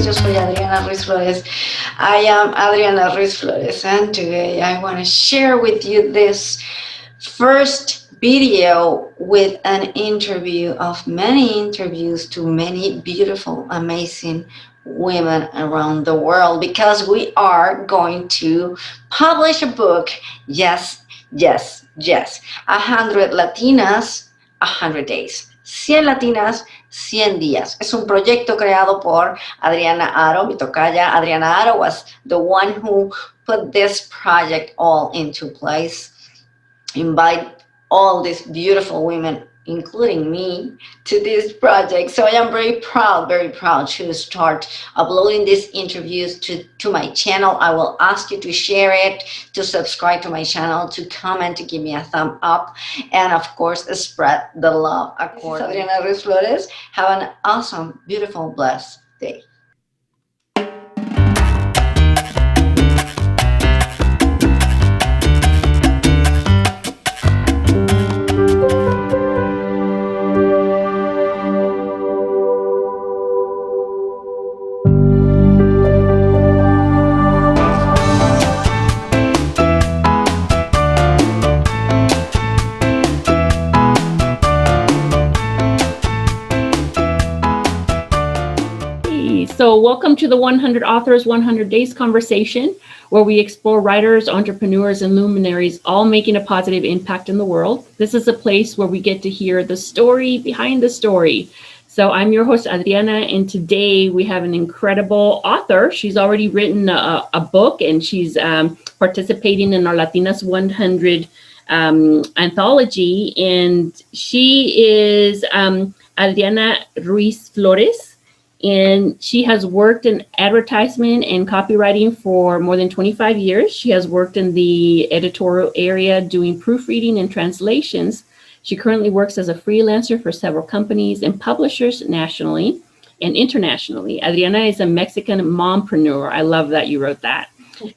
Yo soy Adriana Ruiz Flores. I am Adriana Ruiz Flores, and today I want to share with you this first video with an interview of many interviews to many beautiful, amazing women around the world because we are going to publish a book. Yes, yes, yes. 100 Latinas, 100 days. 100 Latinas, 100 días. Es un proyecto creado por Adriana Aro, mi tocaya. Adriana Aro was the one who put this project all into place. Invite all these beautiful women, including me, to this project. So I am very proud to start uploading these interviews to my channel. I will ask you to share it, to subscribe to my channel, to comment, to give me a thumb up, and of course, spread the love accordingly. This is Adriana Ruiz Flores. Have an awesome, beautiful, blessed day. So welcome to the 100 Authors, 100 Days conversation, where we explore writers, entrepreneurs, and luminaries, all making a positive impact in the world. This is a place where we get to hear the story behind the story. So I'm your host, Adriana, and today we have an incredible author. She's already written a book, and she's participating in our Latinas 100 anthology, and she is Adriana Ruiz Flores. And she has worked in advertisement and copywriting for more than 25 years. She has worked in the editorial area doing proofreading and translations. She currently works as a freelancer for several companies and publishers nationally and internationally. Adriana is a Mexican mompreneur. I love that you wrote that.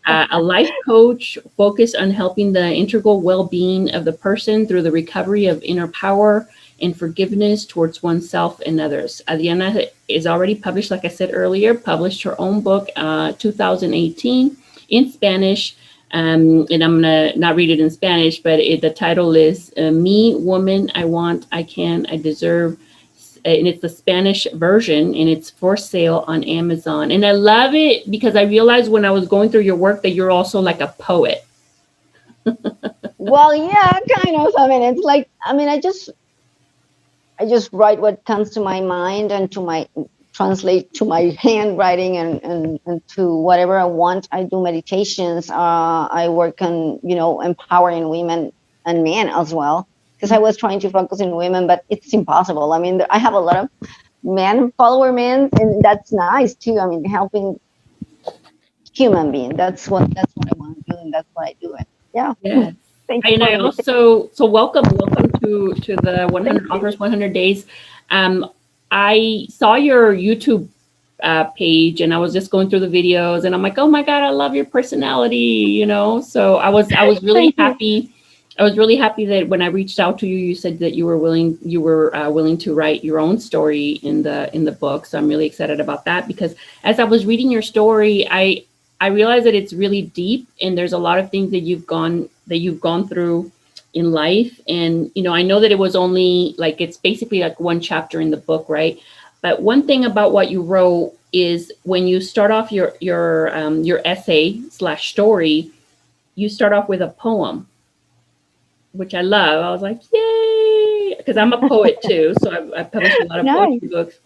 A life coach focused on helping the integral well-being of the person through the recovery of inner power and forgiveness towards oneself and others. Adriana is already published, like I said earlier, published her own book, 2018 in Spanish. And I'm gonna not read it in Spanish, but the title is Me, Woman, I Want, I Can, I Deserve. And it's the Spanish version, and it's for sale on Amazon. And I love it because I realized when I was going through your work that you're also like a poet. Well, yeah, kind of. I mean, it's like, I just write what comes to my mind and translate to my handwriting and to whatever I want. I do meditations. I work on, empowering women and men as well, because I was trying to focus on women, but it's impossible. I mean, I have a lot of men men, and that's nice too. I mean, helping human being. That's what I want to do, and that's why I do it. Yeah. Yes. Thank you. And I also, so welcome to the 100 Authors, 100 Days. I saw your YouTube page, and I was just going through the videos, and I'm like, oh my God, I love your personality, So I was really happy. I was really happy that when I reached out to you, you said that you were willing to write your own story in the book. So I'm really excited about that, because as I was reading your story, I realized that it's really deep, and there's a lot of things that you've gone through in life. And, I know that it was only it's basically like one chapter in the book, right? But one thing about what you wrote is when you start off your essay/story, you start off with a poem, which I love. I was like, yay, because I'm a poet too. So I published a lot of poetry books,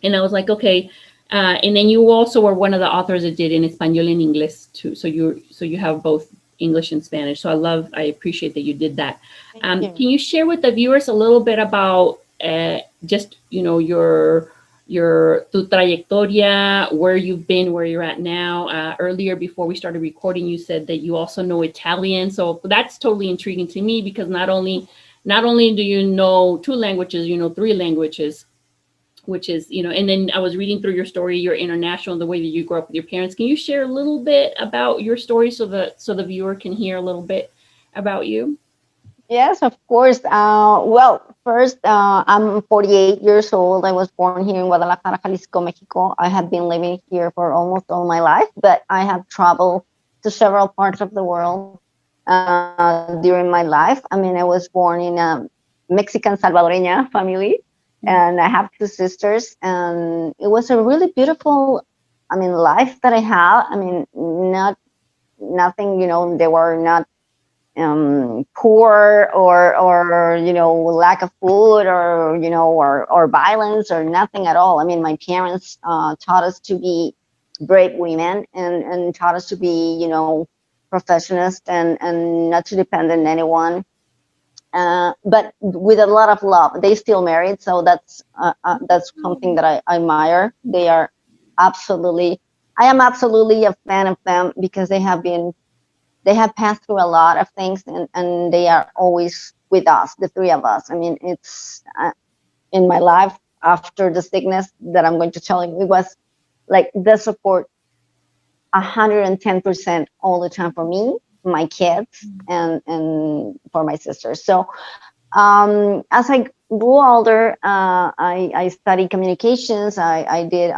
and I was like, okay. And then you also were one of the authors that did in Espanol and English too. So you have both English and Spanish. So I appreciate that you did that. Can you share with the viewers a little bit about just, your tu trayectoria, where you've been, where you're at now? Earlier, before we started recording, you said that you also know Italian. So that's totally intriguing to me, because not only do you know 2 languages, you know 3 languages, which is, and then I was reading through your story, you're international, the way that you grew up with your parents. Can you share a little bit about your story so the viewer can hear a little bit about you? Yes, of course. Well, first, I'm 48 years old. I was born here in Guadalajara, Jalisco, Mexico. I have been living here for almost all my life, but I have traveled to several parts of the world during my life. I mean, I was born in a Mexican Salvadoreña family, and I have two sisters, and it was a really beautiful, I mean, life that I had. I mean, not nothing, they were not poor or lack of food or or violence or nothing at all. I mean, my parents taught us to be brave women and taught us to be professionals and not to depend on anyone, but with a lot of love. They still married, so that's something that I admire. They are absolutely, I am absolutely a fan of them because they have passed through a lot of things, and they are always with us, the three of us. I mean, it's in my life after the sickness that I'm going to tell you, it was like the support 110% all the time for me, my kids, and for my sisters. So as I grew older, I studied communications. I did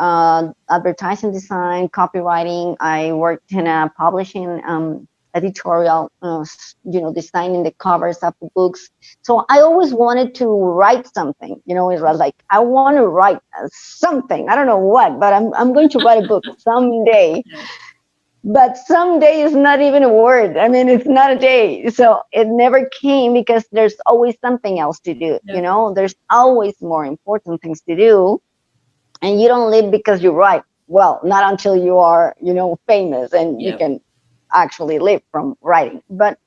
advertising design, copywriting. I worked in a publishing editorial, designing the covers of the books. So I always wanted to write something. It was like I want to write something. I don't know what, but I'm going to write a book someday. Yeah. But someday is not even a word. I mean, it's not a day. So it never came because there's always something else to do. Yep. There's always more important things to do. And you don't live because you write. Well, not until you are, famous and you Yep. can actually live from writing. But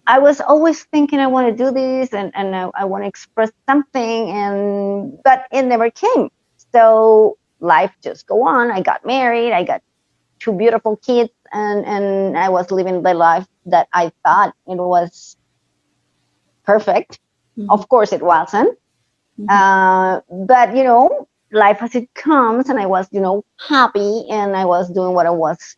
I was always thinking I want to do this and I want to express something, but it never came. So life just go on. I got married. I got two beautiful kids, and I was living the life that I thought it was perfect. Mhm. Of course, it wasn't. Mhm. But life as it comes, and I was happy, and I was doing what I was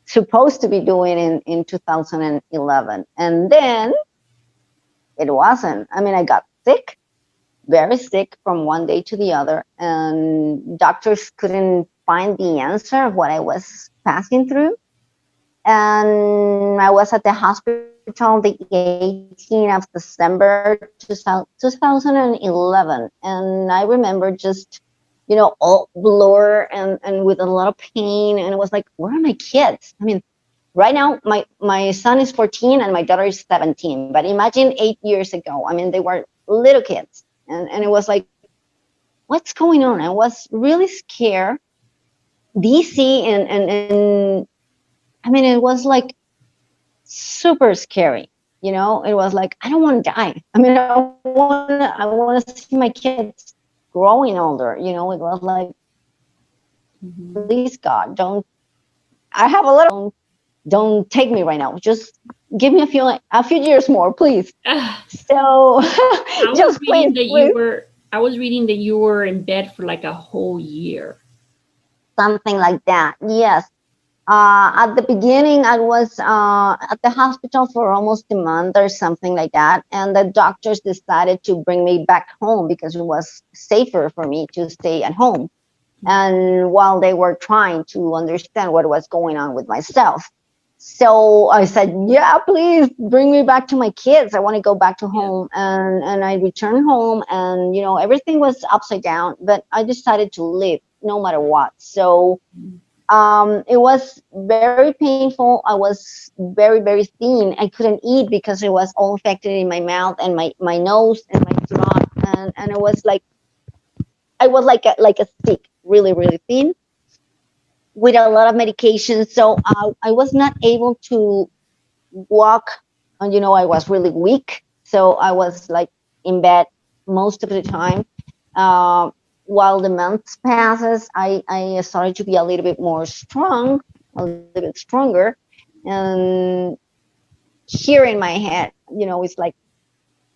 supposed to be doing in 2011, and then it wasn't. I mean, I got sick, very sick from one day to the other, and doctors couldn't find the answer of what I was passing through. And I was at the hospital the 18th of December 2011. And I remember just, all blur and with a lot of pain. And it was like, where are my kids? I mean, right now, my son is 14 and my daughter is 17. But imagine 8 years ago, I mean, they were little kids. And it was like, what's going on? I was really scared, dizzy, and I mean, it was like super scary. It was like I don't want to die. I mean, I want to see my kids growing older. It was like, please Mhm. God, don't. I have a lot of don't take me right now. Just give me a few years more, please. Ah, So I just was please, reading that please. I was reading that you were in bed for like a whole year. Something like that. Yes. At the beginning, I was at the hospital for almost a month or something like that. And the doctors decided to bring me back home because it was safer for me to stay at home. And while they were trying to understand what was going on with myself. So I said, yeah, please bring me back to my kids. I want to go back to Yeah. home. And I returned home, and, everything was upside down, but I decided to live no matter what. So it was very painful. I was very, very thin. I couldn't eat because it was all infected in my mouth and my nose and my throat. And it was like, I was like a stick, really, really thin with a lot of medication. So I was not able to walk. And, I was really weak. So I was like in bed most of the time. Uh, while the months passes, I started to be a little bit more strong, a little bit stronger. And here in my head, it's like,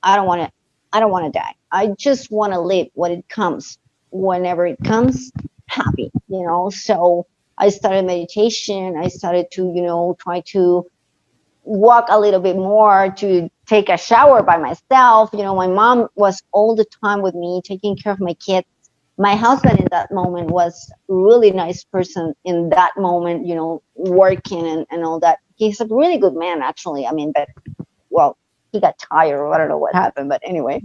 I don't want to, I don't want to die. I just want to live what it comes, whenever it comes, happy. So I started meditation. I started to, try to walk a little bit more, to take a shower by myself. My mom was all the time with me, taking care of my kids. My husband in that moment was a really nice person in that moment, working and all that. He's a really good man, actually. I mean, but, well, he got tired, or I don't know what happened, but anyway.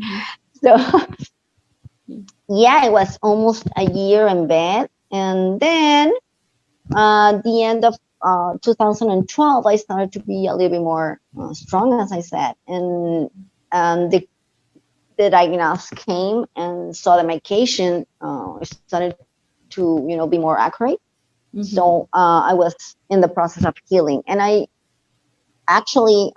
So, yeah, it was almost a year in bed. And then the end of 2012, I started to be a little bit more strong, as I said. And the diagnosis came, and saw the medication started to, be more accurate. So I was in the process of healing. And I actually,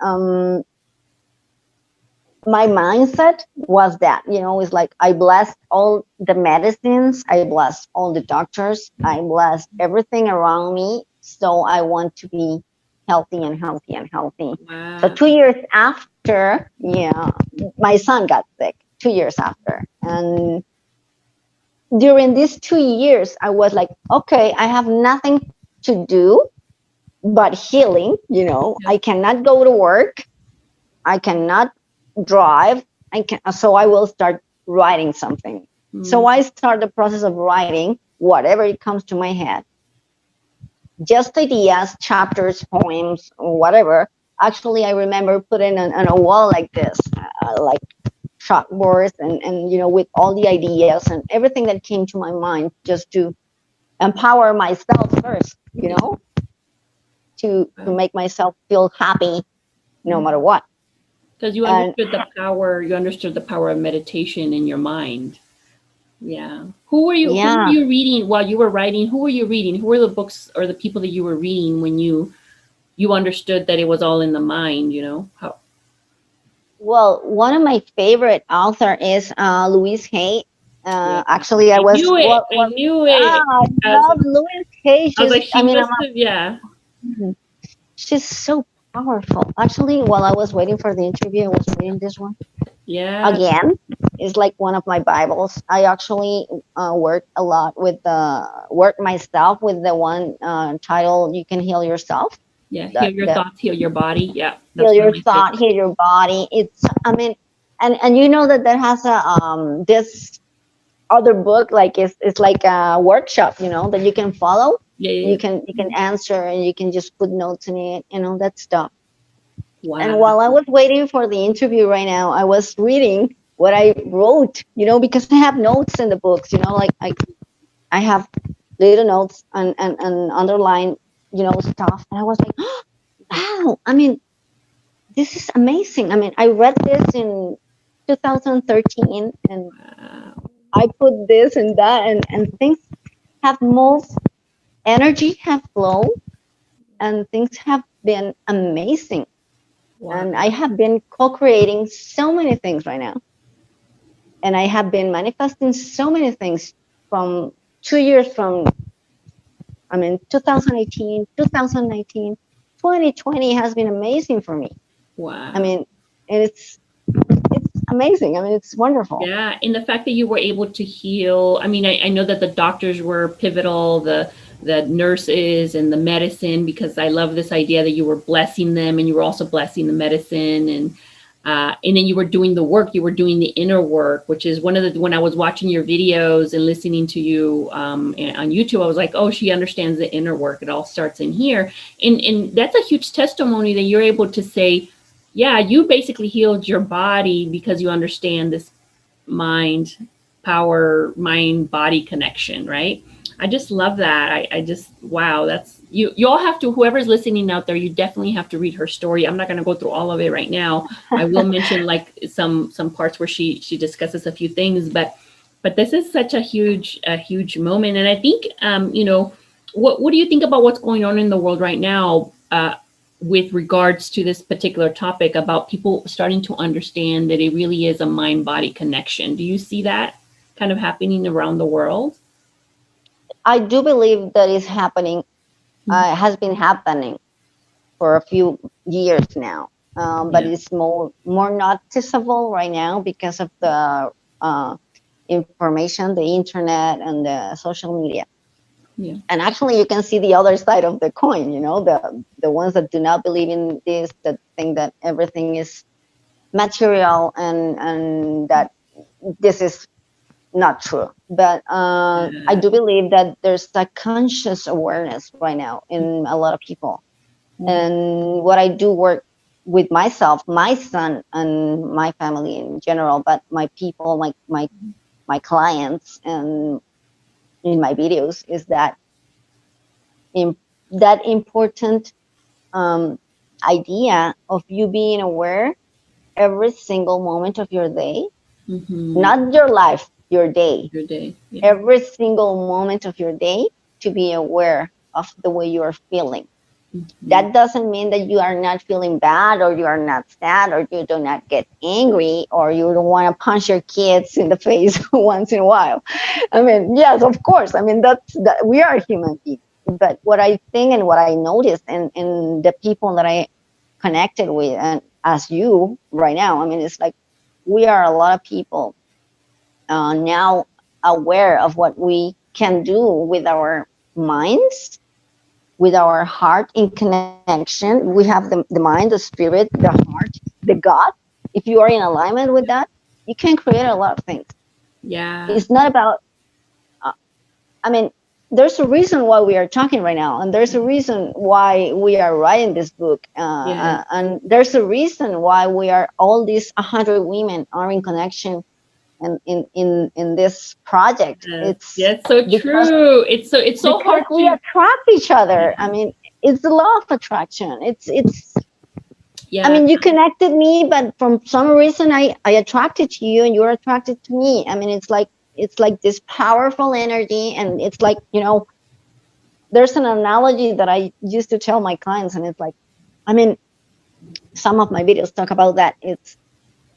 my mindset was that, it's like I blessed all the medicines, I blessed all the doctors, I blessed everything around me. So I want to be healthy and healthy and healthy. So Wow. 2 years after, yeah, my son got sick 2 years after. And during these 2 years, I was like, okay, I have nothing to do but healing. Yeah. I cannot go to work, I cannot drive. So I will start writing something. So I start the process of writing whatever it comes to my head, just ideas, chapters, poems, whatever. Actually, I remember putting on a wall like this, like chalkboards, and with all the ideas and everything that came to my mind, just to empower myself first, to make myself feel happy no matter what. Because you And understood the power, you understood the power of meditation in your mind. Yeah. Who were yeah, you reading while you were writing? Who were you reading? Who were the books or the people that you were reading when you understood that it was all in the mind, How well, one of my favorite author is Louise Hay. yeah. Actually, I I was knew it. I well. knew it. I love Louise Hay. I was like, I she mean, must have, yeah. she's so powerful. Actually, while I was waiting for the interview, I was reading this one Yeah. again. It's like one of my Bibles. I actually work a lot with work myself with the one title "You Can Heal Yourself." Yeah. Heal That your that thoughts, heal your body. Yeah. heal That's one of your my thought, favorites. heal your body. It's, I mean, and that has a this other book, like it's like a workshop, that you can follow. Yeah. You Yeah. can answer, and you can just put notes in it, that stuff. And Wow. while I was waiting for the interview right now, I was reading what I wrote, because I have notes in the books, like I have little notes and underline, stuff. And I was like, oh, wow. I mean, this is amazing. I mean, I read this in 2013, and Wow. I put this and that, and things have moved, energy have flowed, and things have been amazing. Wow. And I have been co-creating so many things right now. And I have been manifesting so many things from 2 years from, I mean, 2018, 2019, 2020 has been amazing for me. I Wow. mean, and it's amazing. I mean, it's wonderful. Yeah, and the fact that you were able to heal. I mean, I know that the doctors were pivotal, the nurses and the medicine, because I love this idea that you were blessing them and you were also blessing the medicine, and then you were doing the work. You were doing the inner work, which is one of the when I was watching your videos and listening to you on YouTube, I was like, oh, she understands the inner work. It all starts in here, and that's a huge testimony that you're able to say, yeah, you basically healed your body because you understand this mind mind body connection, right? I just love that. I just, wow, that's you all have to, whoever's listening out there, you definitely have to read her story. I'm not going to go through all of it right now. I will mention like some parts where she discusses a few things, but this is such a huge moment. And I think what do you think about what's going on in the world right now, with regards to this particular topic about people starting to understand that it really is a mind body connection? Do you see that kind of happening around the world? I do believe that is happening, Mhm. has been happening for a few years now. But Yeah. it's more noticeable right now because of the uh, information, the internet, and the social media. Yeah. And actually, you can see the other side of the coin. The ones that do not believe in this, that think that everything is material and that this is not true. But I do believe that there's a conscious awareness right now in a lot of people. And what I do work with myself, my son, and my family in general, but my people, my clients, and in my videos is that that important um, idea of you being aware every single moment of your day, Mm-hmm. not your life, your day, Your day. Yeah. every single moment of your day, to be aware of the way you are feeling. Mm-hmm. That doesn't mean that you are not feeling bad or you are not sad or you do not get angry or you don't want to punch your kids in the face once in a while. I mean, yes, of course. I mean, that we are human beings. But what I think and what I noticed in the people that I connected with, and as you right now, I mean, it's like we are a lot of people now aware of what we can do with our minds, with our heart in connection. We have the mind, the spirit, the heart, the God. If you are in alignment with that, you can create a lot of things. Yeah. It's not about, uh, I mean, there's a reason why we are talking right now, and there's a reason why we are writing this book, Yeah. and there's a reason why we are all these 100 women are in connection and in this project. Yes. It's Yes. So because true. It's so because hard we to. attract each other. I Yeah. mean, it's the law of attraction. It's I Yeah. mean, you connected me, but from some reason I attracted to you and you're attracted to me. I mean, it's like this powerful energy, and it's like, there's an analogy that I used to tell my clients, and it's like, I mean, some of my videos talk about that. It's,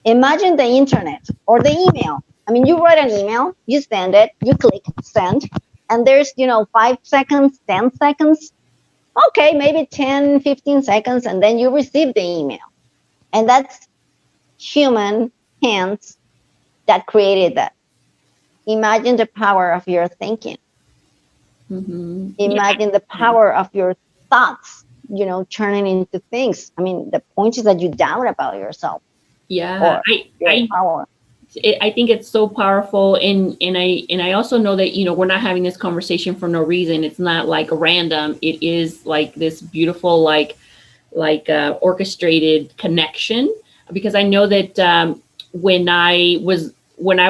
imagine the internet or the email. I mean, you write an email, you send it, you click send, and there's, 5 seconds, 10 seconds, okay, maybe 10, 15 seconds, and then you receive the email. And that's human hands that created that. Imagine the power of your thinking. Mm-hmm. Yeah. Imagine the power of your thoughts, turning into things. I mean, the point is that you doubt about yourself Yeah. or I. your I. power. I think it's so powerful, and I also know that we're not having this conversation for no reason. It's not like random. It is like this beautiful orchestrated connection, because I know that when I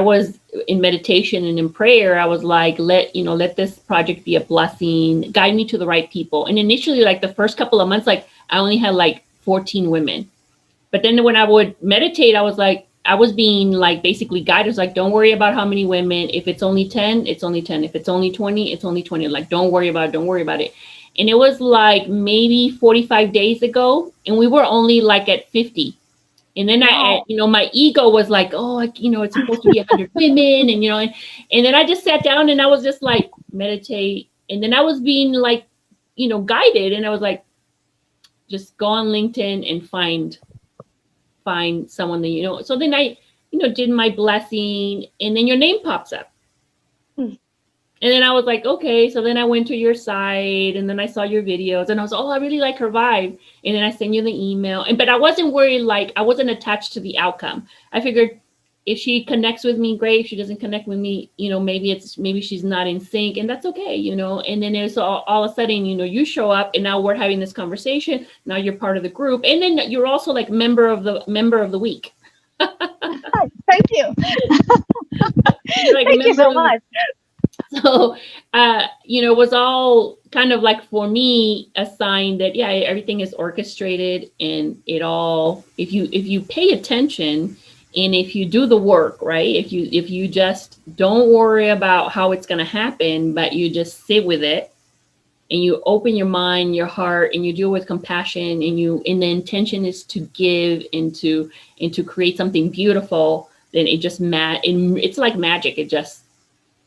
was in meditation and in prayer, I was like, let this project be a blessing, guide me to the right people. And initially, like the first couple of months, like I only had like 14 women. But then when I would meditate, I was like, I was being like basically guided. It's like, don't worry about how many women. If it's only 10, it's only 10. If it's only 20, it's only 20. Like, don't worry about it. Don't worry about it. And it was like maybe 45 days ago, and we were only like at 50. And then Wow. my ego was like, oh, it's supposed to be 100 women. And then I just sat down and I was just like, meditate. And then I was being like, guided. And I was like, just go on LinkedIn and find someone that you know. So then I, did my blessing, and then your name pops up. Hmm. And then I was like, okay. So then I went to your site, and then I saw your videos, and I was, oh, I really like her vibe. And then I sent you the email, but I wasn't worried. Like, I wasn't attached to the outcome. I figured if she connects with me, great. If she doesn't connect with me, maybe she's not in sync, and that's okay. And then it's all of a sudden, you show up, and now we're having this conversation. Now you're part of the group, and then you're also like member of the week. Thank you. You're like Thank you member so of the week. much. So it was all kind of like, for me, a sign that, yeah, everything is orchestrated, and it all, if you pay attention, and if you do the work right, if you just don't worry about how it's going to happen, but you just sit with it, and you open your mind, your heart, and you do it with compassion, and the intention is to give, and to create something beautiful, then it's like magic.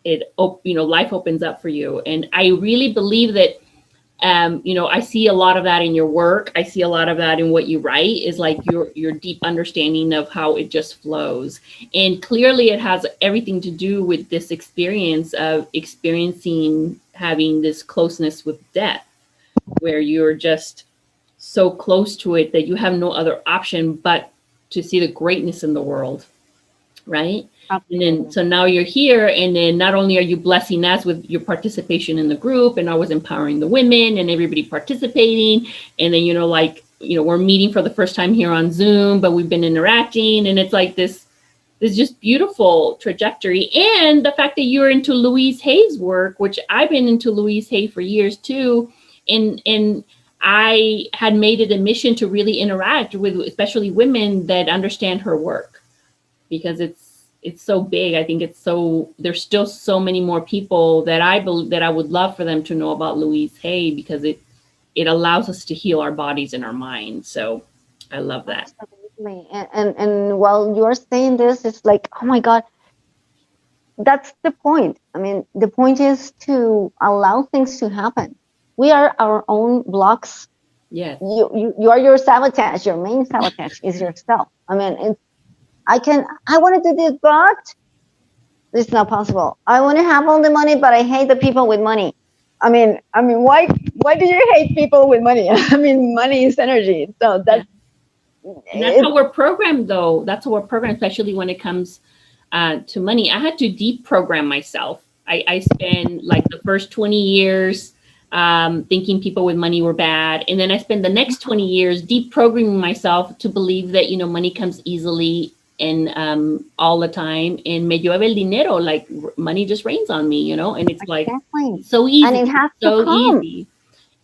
Life opens up for you. And I really believe that, I see a lot of that in your work. I see a lot of that in what you write, is like your deep understanding of how it just flows. And clearly it has everything to do with this experience of experiencing having this closeness with death, where you're just so close to it that you have no other option but to see the greatness in the world, right? And then Absolutely. so now you're here, and then not only are you blessing us with your participation in the group, and I was empowering the women and everybody participating, and then like we're meeting for the first time here on Zoom, but we've been interacting, and it's like this just beautiful trajectory. And the fact that you're into Louise Hay's work, which I've been into Louise Hay for years too, and I had made it a mission to really interact with especially women that understand her work, because it's so big. I think it's so there's still so many more people that I believe that I would love for them to know about Louise Hay, because it allows us to heal our bodies and our minds. So I love that. Absolutely. And while you're saying this, it's like, oh my God, that's the point. I mean, the point is to allow things to happen. We are our own blocks. Yes. You are your sabotage. Your main sabotage is yourself. I mean, I want to do this, but it's not possible. I want to have all the money, but I hate the people with money. I mean, why do you hate people with money? I mean, money is energy. So Yeah. that's And that's it. how we're programmed, though. That's how we're programmed, especially when it comes to money. I had to deprogram myself. I spent like the first 20 years thinking people with money were bad. And then I spent the next 20 years deprogramming myself to believe that, money comes easily and all the time. And me llueve el dinero, like money just rains on me, and it's like Exactly. so And easy. it has It's to so come. easy,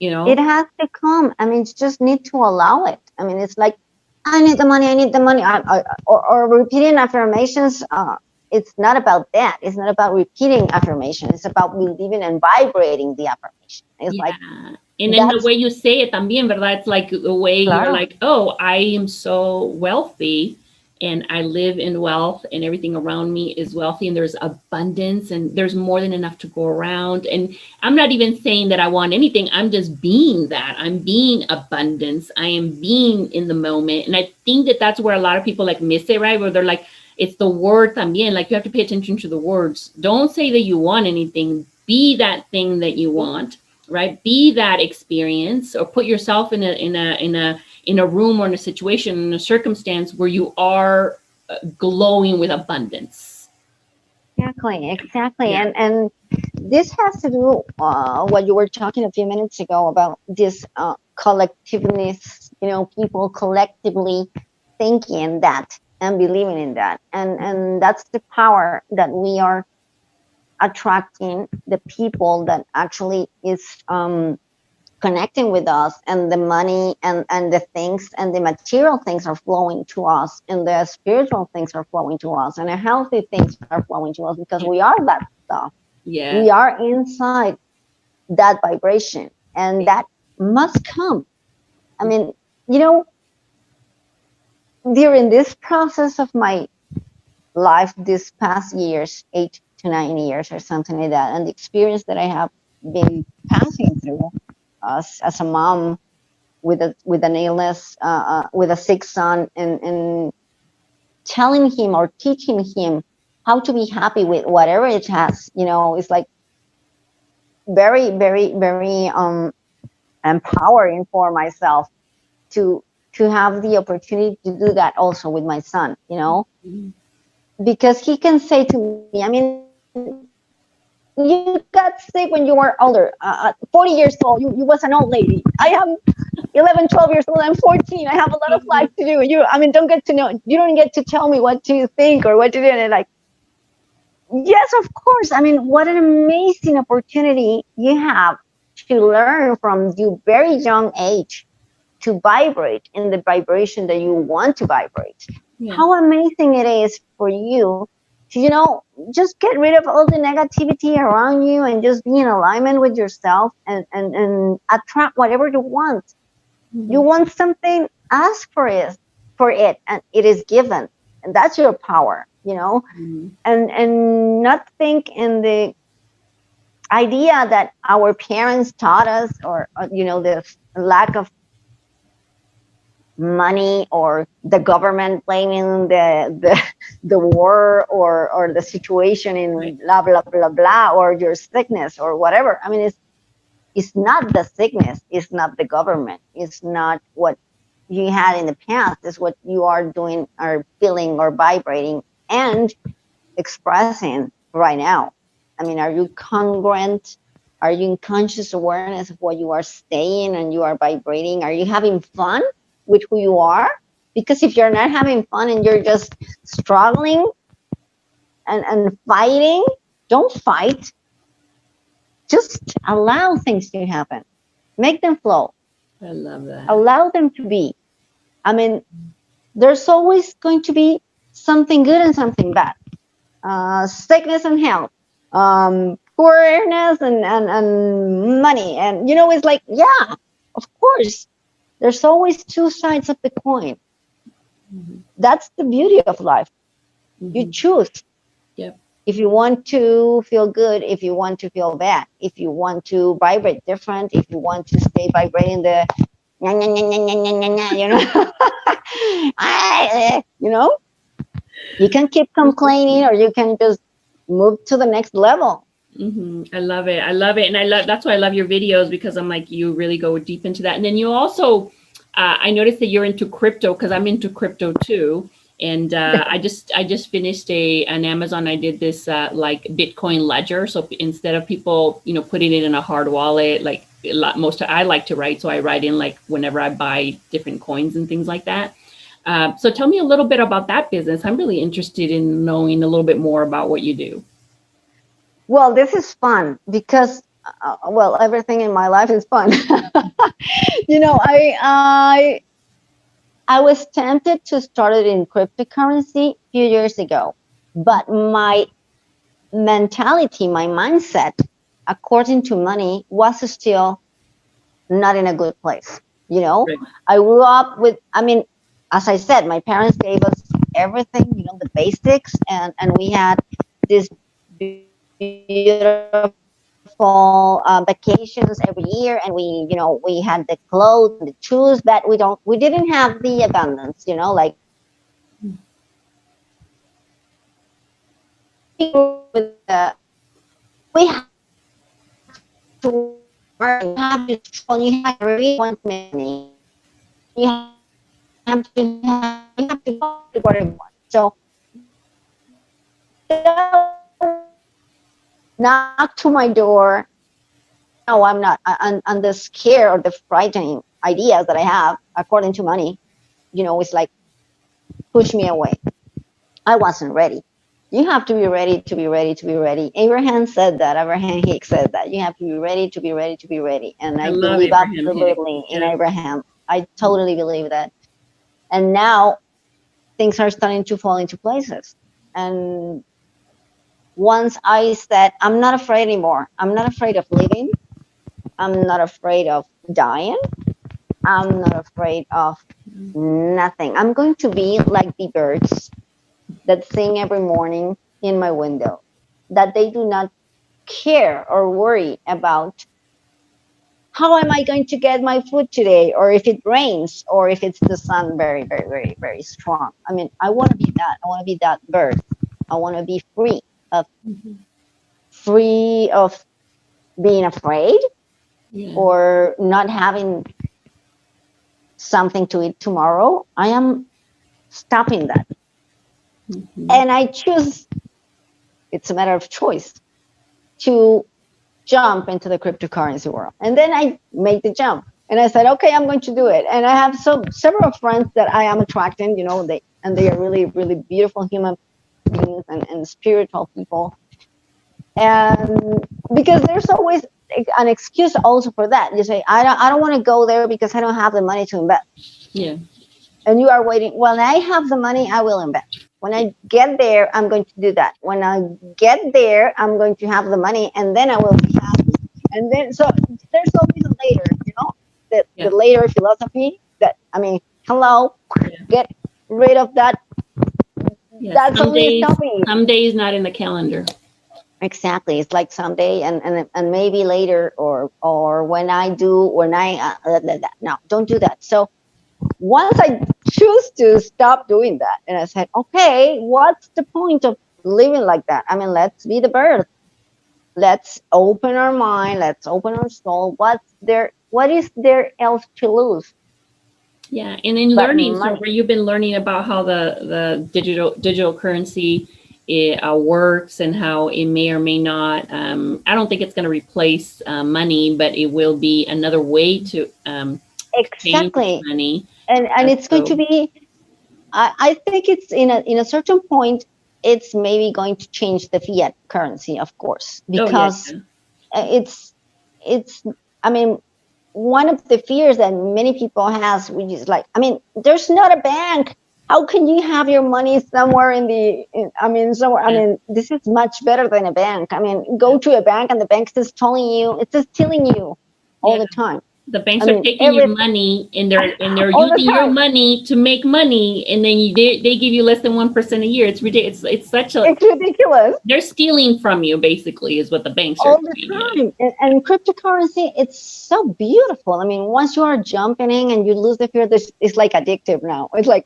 It has to come. I mean, you just need to allow it. I mean, it's like, I need the money. I need the money. Or repeating affirmations. It's not about that. It's not about repeating affirmation. It's about believing and vibrating the affirmation. It's like, Yeah. And then the that's way you say it también, ¿verdad? It's like the way you're claro. like, oh, I am so wealthy and I live in wealth and everything around me is wealthy and there's abundance and there's more than enough to go around. And I'm not even saying that I want anything. I'm just being that. I'm being abundance. I am being in the moment. And I think that that's where a lot of people like miss it, right? Where they're like, it's the word también. Like you have to pay attention to the words. Don't say that you want anything. Be that thing that you want, right? Be that experience, or put yourself in a room or in a situation, in a circumstance where you are glowing with abundance. Exactly, exactly. Yeah. And this has to do what you were talking a few minutes ago about this collectiveness, people collectively thinking that and believing in that. And that's the power that we are attracting, the people that actually is connecting with us, and the money and the things and the material things are flowing to us, and the spiritual things are flowing to us, and the healthy things are flowing to us, because Yeah. we are that stuff. We Yes. are inside that vibration, and that must come. I mean, you know during this process of my life, this past years, 8 to 9 years or something like that, and the experience that I have been passing through as a mom with an illness, with a sick son, and telling him or teaching him how to be happy with whatever it has. It's like very, very, very empowering for myself to to have the opportunity to do that also with my son. Mhm. Because he can say to me, I mean, you got sick when you were older, 40 years old. You was an old lady. I am 11, 12 years old. I'm 14. I have a lot of life to do. Don't get to know. You don't get to tell me what to think or what to do. And like, yes, of course. I mean, what an amazing opportunity you have to learn from your very young age to vibrate in the vibration that you want to vibrate. Yeah. How amazing it is for you to, just get rid of all the negativity around you and just be in alignment with yourself, and attract whatever you want. You Mhm. want something, ask for it, and it is given. And that's your power, Mhm. and not think in the idea that our parents taught us, or the lack of money, or the government blaming the war, or the situation Right. in blah blah blah blah, or your sickness or whatever. I mean, it's not the sickness, it's not the government, it's not what. you had in the past is what you are doing or feeling or vibrating and expressing right now. I mean, are you congruent? Are you in conscious awareness of what you are saying and you are vibrating? Are you having fun with who you are? Because if you're not having fun and you're just struggling and fighting, don't fight. Just allow things to happen. Make them flow. I love that. Allow them to be. I mean, there's always going to be something good and something bad. Sickness and health, poorness and money. And, it's like, yeah, of course, there's always two sides of the coin. Mm-hmm. That's the beauty of life. You Mm-hmm. choose. Yep. If you want to feel good, if you want to feel bad, if you want to vibrate different, if you want to stay vibrating the, nya, nya, nya, nya, nya, nya, nya, you know, you can keep complaining or you can just move to the next level. I love it. I love it. And that's why I love your videos, because I'm like, you really go deep into that. And then you also, I noticed that you're into crypto, because I'm into crypto too. And I just finished an Amazon. I did this like Bitcoin ledger. So instead of people, putting it in a hard wallet, like I like to write. So I write in like whenever I buy different coins and things like that. So tell me a little bit about that business. I'm really interested in knowing a little bit more about what you do. Well, this is fun because, well, everything in my life is fun. you know, I, I, I was tempted to start it in cryptocurrency a few years ago, but my mentality, my mindset, according to money, was still not in a good place. You know, Right. I grew up with, I mean, as I said, my parents gave us everything, the basics, and we had this beautiful vacations every year, and we had the clothes and the shoes, but we didn't have the abundance, like we have to work, you have to struggle, you have to really want to make money, you have to go after whatever you want. So that knocked to my door. No, I'm not. And the scare or the frightening ideas that I have, according to money, it's like push me away. I wasn't ready. You have to be ready to be ready to be ready. Abraham said that. Abraham Hicks said that. You have to be ready to be ready to be ready. And I I love believe Abraham Hicks. absolutely in Yeah. Abraham. I totally believe that. And now things are starting to fall into places. And once I said, I'm not afraid anymore. I'm not afraid of living. I'm not afraid of dying. I'm not afraid of nothing. I'm going to be like the birds that sing every morning in my window, that they do not care or worry about how am I going to get my food today, or if it rains, or if it's the sun very, very, very, very strong. I mean, I want to be that. I want to be that bird. I want to be of Mhm. free of being afraid Yeah. or not having something to eat tomorrow. I am stopping that. Mhm. And I choose, it's a matter of choice, to jump into the cryptocurrency world. And then I made the jump. And I said, okay, I'm going to do it. And I have several friends that I am attracting, they are really, really beautiful human beings and spiritual people. And because there's always an excuse also for that. You say, I don't want to go there because I don't have the money to invest. Yeah. And you are waiting. When I have the money, I will invest. When I get there, I'm going to do that. When I get there, I'm going to have the money, and then I will be happy. And then, so there's always a later, the Yeah. later philosophy. That, I mean, hello, Yeah. get rid of that. Yeah. That's only stopping you. Some days not in the calendar. Exactly. It's like someday, and maybe later, or when I no, don't do that. So once I choose to stop doing that, and I said, okay, what's the point of living like that? I mean, let's be the bird. Let's open our mind. Let's open our soul. What is there else to lose? Yeah, and in But learning, so money, where you've been learning about how the digital currency works and how it may or may not. I don't think it's going to replace money, but it will be another way to exchange exactly. money. And it's going to So, be, I think it's in a certain point, it's maybe going to change the fiat currency, of course, oh yeah, because yeah, it's I mean, one of the fears that many people has, which is like, I mean, there's not a bank. How can you have your money somewhere I mean, somewhere, I yeah, mean, this is much better than a bank. I mean, go to a bank and the bank is telling you, it's just telling you all yeah. the time. The I banks are mean, taking your everything, money and they're all the using your time. money to make money, and then they give you less than 1% a year. It's ridiculous. It's such a It's ridiculous. they're stealing from you basically is what the banks are All the doing. Yeah. time. And cryptocurrency, it's so beautiful. I mean, once you are jumping in and you lose the fear, this it's like addictive now. It's like,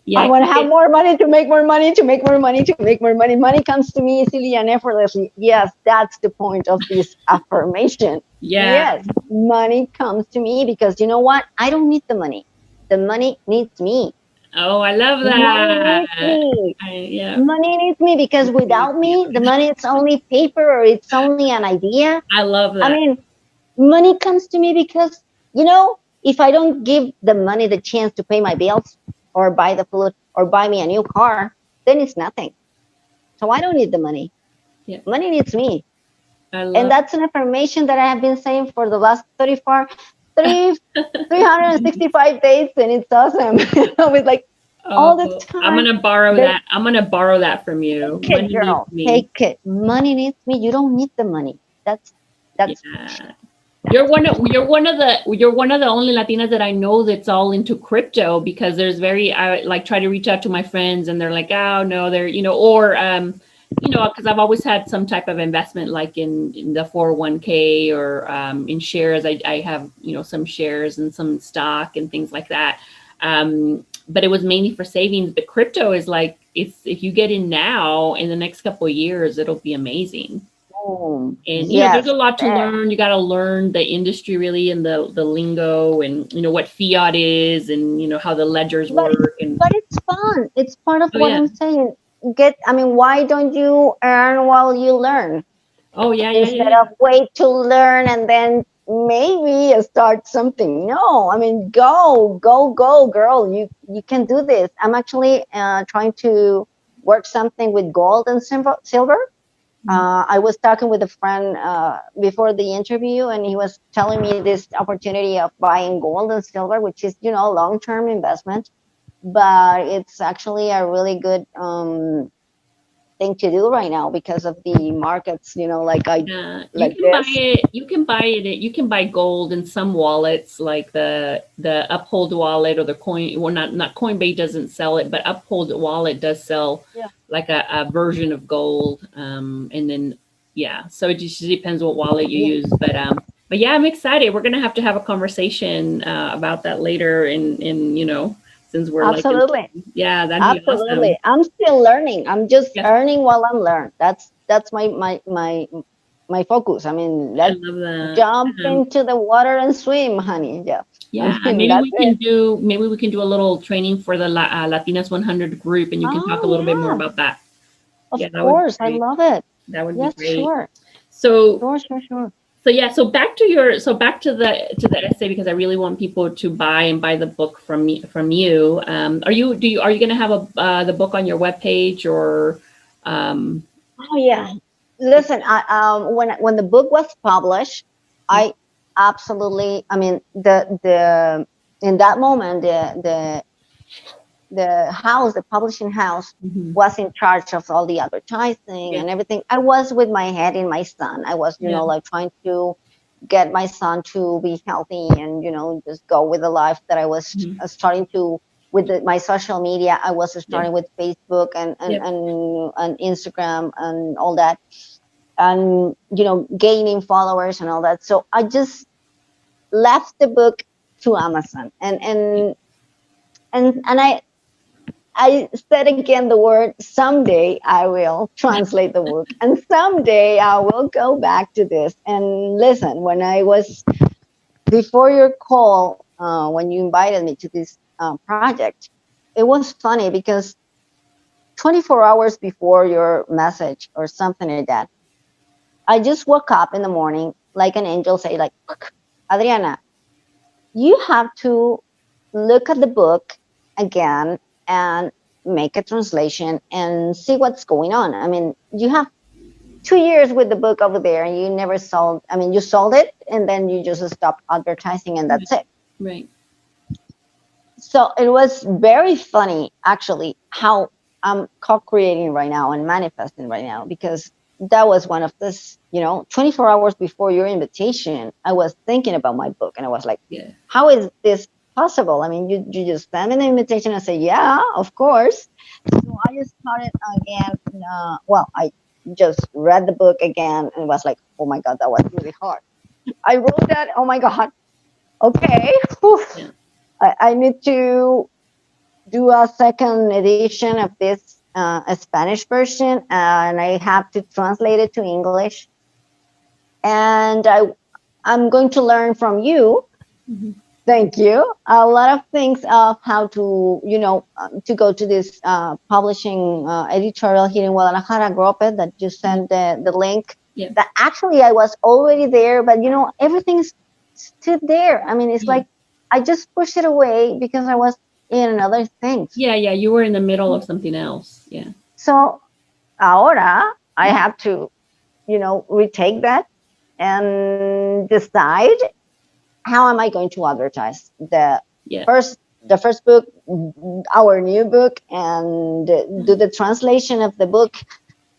Yeah, I I want to think have more money to make more money, to make more money, to make more money. Money comes to me easily and effortlessly. Yes, that's the point of this affirmation. yeah. Yes, money comes to me because you know what? I don't need the money. The money needs me. Oh, I love Money that. needs me. Yeah. Money needs me because without me, the money it's only paper or it's only an idea. I love I that. mean, money comes to me because, you know, if I don't give the money the chance to pay my bills or buy the food or buy me a new car, then it's nothing. So I don't need the money. Yeah. Money needs me. I And love that's an affirmation that I have been saying for the last 34, 3, 365 days. And it's awesome. I was like, all the Oh, I'm time, gonna borrow there's, that. I'm gonna borrow that from you. take it, Money needs girl. me. Take it. Money needs me. You don't need the money. That's Yeah. that's You're one of the only Latinas that I know that's all into crypto, because there's very I like try to reach out to my friends and they're like, oh no, they're or because I've always had some type of investment like in the 401k or in shares. I have some shares and some stock and things like that. But it was mainly for savings. But crypto is like, if you get in now, in the next couple of years, it'll be amazing. boom. And there's a Yes. lot to learn. You got to learn the industry really, and the lingo, and what fiat is, and how the ledgers but work. And but it's fun. It's part of oh what yeah, I'm saying. I mean, why don't you earn while you learn oh yeah, yeah, yeah, instead yeah. of wait to learn and then maybe start something? No, I mean, go, girl. You can do this. I'm actually trying to work something with gold and silver. I was talking with a friend before the interview, and he was telling me this opportunity of buying gold and silver, which is, long-term investment, but it's actually a really good thing to do right now because of the markets, Yeah, you like can buy this. it. You can buy it. You can buy gold in some wallets, like the Uphold wallet or the Coin. Well, not Coinbase doesn't sell it, but Uphold wallet does sell Yeah, like a version of gold. And then yeah, so it just depends what wallet you yeah, use. But yeah, I'm excited. We're gonna have to have a conversation about that later. In since we're like in, absolutely. yeah, that'd be awesome. Absolutely. I'm still learning. I'm just Yeah, earning while I'm learning. That's my focus. I mean, I let's love that. jump into the water and swim, honey. Yes. I Yeah, mean, maybe that's we can it. do a little training for the Latinas 100 group, and you can talk a Oh little bit more yeah. about that. Of Yeah, that would be course. I great. love it. That would be Yes, great. sure. So, Sure, sure, sure. yeah, so back to the essay, because I really want people to buy the book from you. Are you going to have the book on your webpage or um Oh yeah. Listen, when the book was published, I absolutely, I mean, the in that moment, the house, the publishing house, mhm. was in charge of all the advertising Yeah, and everything. I was with my head in my son. I was, yeah, like trying to get my son to be healthy and, just go with the life that I was mhm, starting to with my social media. I was yeah, starting with Facebook yep, and Instagram and all that, and gaining followers and all that. So I just left the book to Amazon, and I said again the word someday I will translate the book, and someday I will go back to this and listen. When I was before your call, when you invited me to this project. It was funny because 24 hours before your message or something like that, I just woke up in the morning like an angel, say like, Adriana, you have to look at the book again and make a translation and see what's going on. I mean, you have 2 years with the book over there and you never sold. I mean, you sold it and then you just stopped advertising and that's it. Right. So it was very funny actually how I'm co-creating right now and manifesting right now, because that was one of this, 24 hours before your invitation, I was thinking about my book and I was like, Yeah. how is this possible? I mean, you just send me the invitation and say, yeah, of course. So I just started again. Well, I just read the book again and was like, oh my God, that was really hard. I wrote that, oh my God, okay. Whew. Yeah. I need to do a second edition of this a Spanish version, and I have to translate it to English. And I'm going to learn from you. Mm-hmm. Thank you. A lot of things of how to, to go to this publishing editorial here in Guadalajara, Grope, that you sent the link. Yeah. That actually I was already there, but everything's stood there. I mean, it's Yeah. like I just pushed it away because I was in another things. Yeah. Yeah. You were in the middle of something else. Yeah. So ahora I have to, retake that and decide how am I going to advertise Yeah. the first book, our new book, and do the translation of the book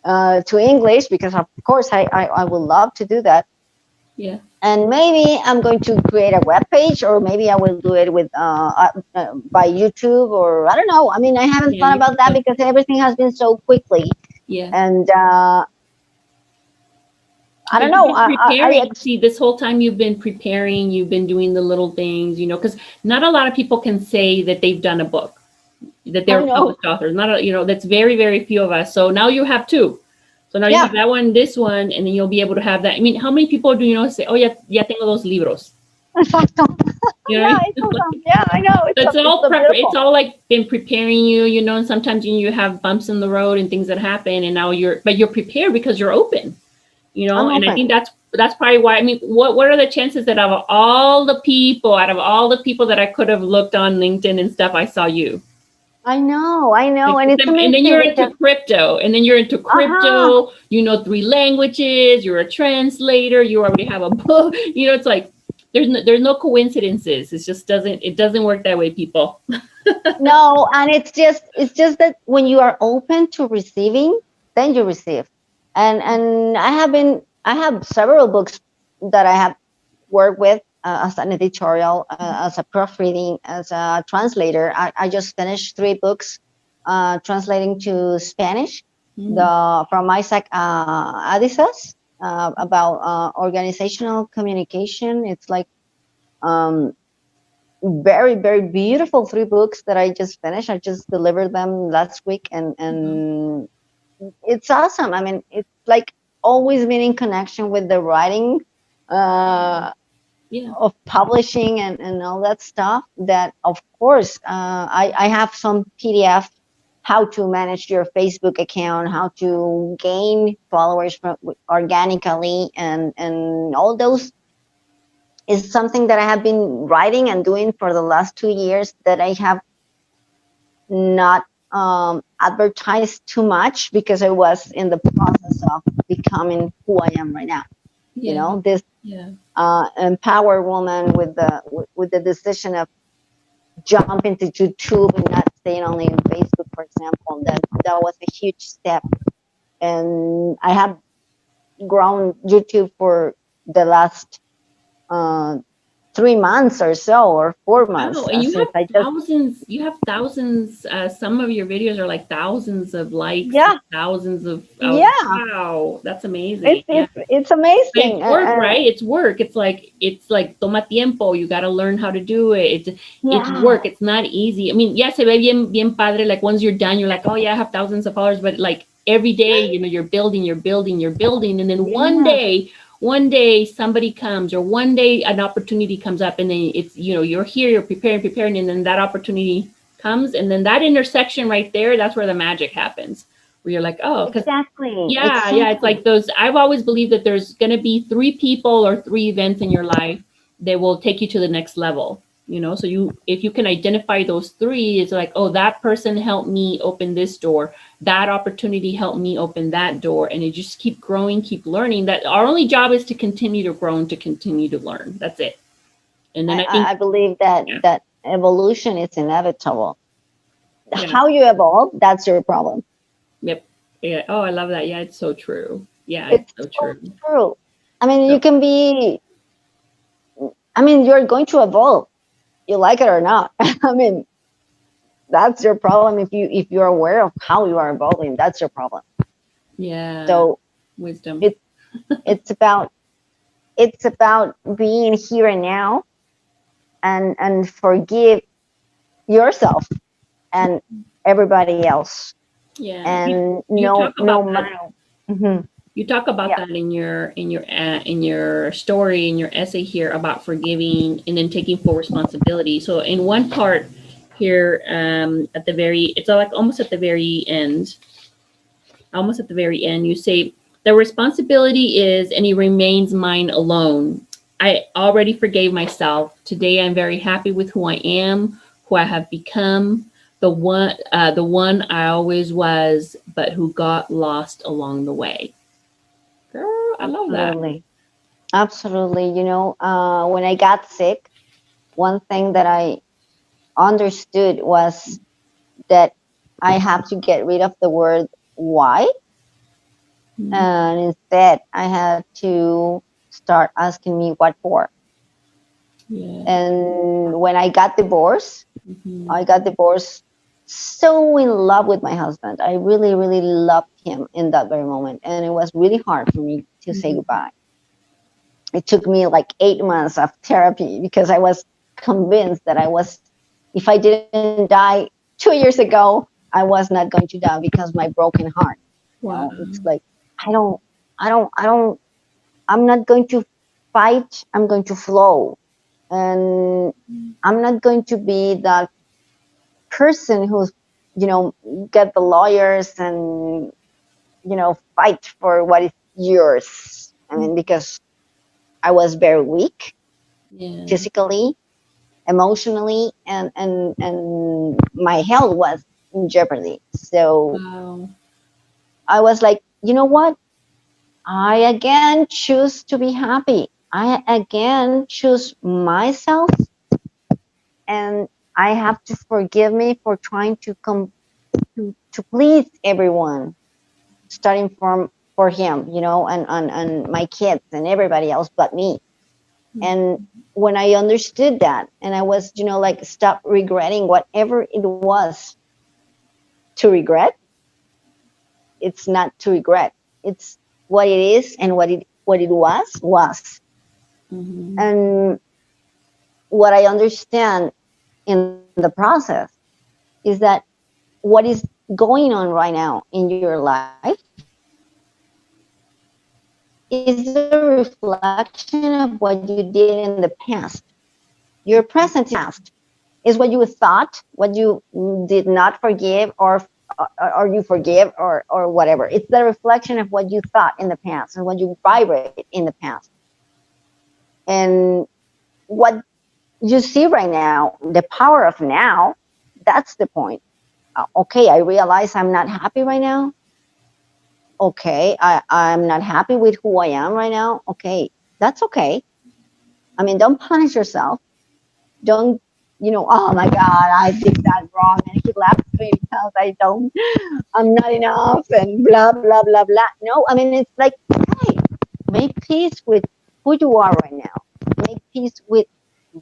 to English, because of course I would love to do that. Yeah. And maybe I'm going to create a web page, or maybe I will do it with by YouTube, or I don't know. I mean, I haven't Yeah. thought about that because everything has been so quickly, Yeah. and I But don't you've know. been preparing. See, this whole time you've been preparing, you've been doing the little things, because not a lot of people can say that they've done a book, that I they're know. published authors. Not, that's very, very few of us. So now you have two. So now you have Yeah. that one, this one, and then you'll be able to have that. I mean, how many people do you know say, oh, ya tengo dos libros? Exacto. You know what Yeah, I it's mean? awesome. Yeah, I know. It's It's all so prep. It's beautiful. all like been preparing you, and sometimes you have bumps in the road and things that happen, and now you're prepared because you're open, I'm and I think open. that's probably why. I mean, what are the chances that out of all the people that I could have looked on LinkedIn and stuff, I saw you. I know, Like, and it's and then amazing you're into because crypto, uh-huh. you know 3 languages, you're a translator, you already have a book, it's like there's no coincidences. It doesn't work that way, people. No, and it's just that when you are open to receiving, then you receive. And I have several books that I have worked with as an editorial, as a proofreading, as a translator. I just finished 3 books translating to Spanish. Mm, The From Isaac Adisas about organizational communication. It's like um, very very beautiful 3 books that I just finished. I just delivered them last week, uh-huh. and it's awesome. I mean, it's like always been in connection with the writing uh, Yeah. of publishing and all that stuff. That of course I have some PDF how to manage your Facebook account, how to gain followers organically, and all those is something that I have been writing and doing for the last 2 years, that I have not advertised too much because I was in the process of becoming who I am right now. Yeah. This Yeah. empowered woman with the decision of jump into YouTube and not staying only in Facebook, for example. That was a huge step, and I have grown YouTube for the last uh, 3 months or so, or 4 months Wow, and since I just you have thousands, some of your videos are like thousands of likes, yeah thousands of, yeah wow, that's it's amazing. Yeah. it's it's But amazing. it's work, right? It's work. It's like toma tiempo. You got to learn how to do it. It's Yeah, work. It's not easy. I mean, yes, se ve bien padre. Like once you're done, you're like, oh yeah, I have thousands of followers. But like every day, you're building, and then one yeah, day, one day somebody comes, or one day an opportunity comes up, and then it's, you're here, you're preparing, and then that opportunity comes, and then that intersection right there, that's where the magic happens, where you're like, oh, because Exactly. yeah, it's like those. I've always believed that there's going to be three people or three events in your life that will take you to the next level. So if you can identify those three, it's like, oh, that person helped me open this door. That opportunity helped me open that door, and you just keep growing, keep learning. That our only job is to continue to grow and to continue to learn. That's it. And then I think, I believe that yeah, that evolution is inevitable. yeah, How you evolve, that's your problem. yep, yeah. Oh, I love that. Yeah, it's so true. Yeah, it's It's so so true. true. I mean, So, you can be. I mean, you're going to evolve, you like it or not. I mean, that's your problem. If you're aware of how you are evolving, that's your problem. yeah, So wisdom. it it's about being here and now, and forgive yourself and everybody else, Yeah, and you no, talk no about that. matter. Hmm. You talk about Yeah. that in your story, in your essay here, about forgiving and then taking full responsibility. So in one part here, at the very, it's like almost at the very end, you say, the responsibility is, and it remains mine alone. I already forgave myself. Today I'm very happy with who I am, who I have become, the one I always was, but who got lost along the way. Girl, I love that. Absolutely. Absolutely. When I got sick, one thing that I understood was that I have to get rid of the word why, Mhm. and instead I had to start asking me what for. Yeah. And when Mhm. I got divorced so in love with my husband. I really, really loved him in that very moment. And it was really hard for me to say Mhm. goodbye. It took me like 8 months of therapy because I was convinced that if I didn't die 2 years ago, I was not going to die because my broken heart. Wow. It's like, I don't, I don't, I'm not going to fight. I'm going to flow. And I'm not going to be that person who's, you know, get the lawyers and, fight for what is yours. I mean, because I was very weak Yeah. physically, emotionally, and my health was in jeopardy. So Wow. I was like, you know what? I again choose to be happy. I again choose myself, and I have to forgive me for trying to come to please everyone, starting from for him, and my kids and everybody else but me. And when I understood that, and I was, like, stop regretting whatever it was to regret. It's not to regret. It's what it is, and what it was. Mhm. And what I understand in the process is that what is going on right now in your life is a reflection of what you did in the past. Your present is your past. Is what you thought, what you did not forgive, or you forgive, or whatever. It's the reflection of what you thought in the past and what you vibrate in the past. And what you see right now, the power of now, that's the point. Okay, I realize I'm not happy right now. Okay, I'm not happy with who I am right now. Okay, that's okay. I mean, don't punish yourself. Don't, oh my God, I did that wrong, and he laughs at me because I'm not enough, and blah, blah, blah, blah. No, I mean, it's like, hey, make peace with who you are right now. Make peace with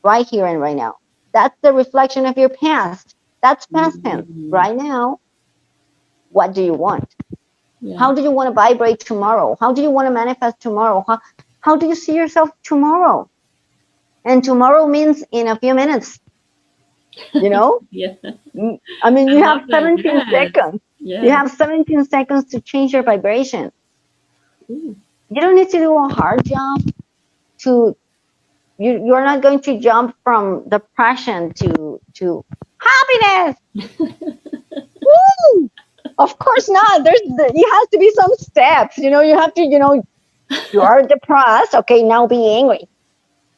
right here and right now. That's the reflection of your past. That's past tense. Mhm. Right now, what do you want? Yeah. How do you want to vibrate tomorrow? How do you want to manifest tomorrow? How do you see yourself tomorrow? And tomorrow means in a few minutes, you know? Yeah. I mean, I you have love that. 17 Yes. seconds. You Yes. have 17 seconds to change your vibration. Ooh. You don't need to do a hard job to you're not going to jump from depression to happiness. Woo! Of course not. You have to be some steps. You have to, you are depressed. Okay, now be angry.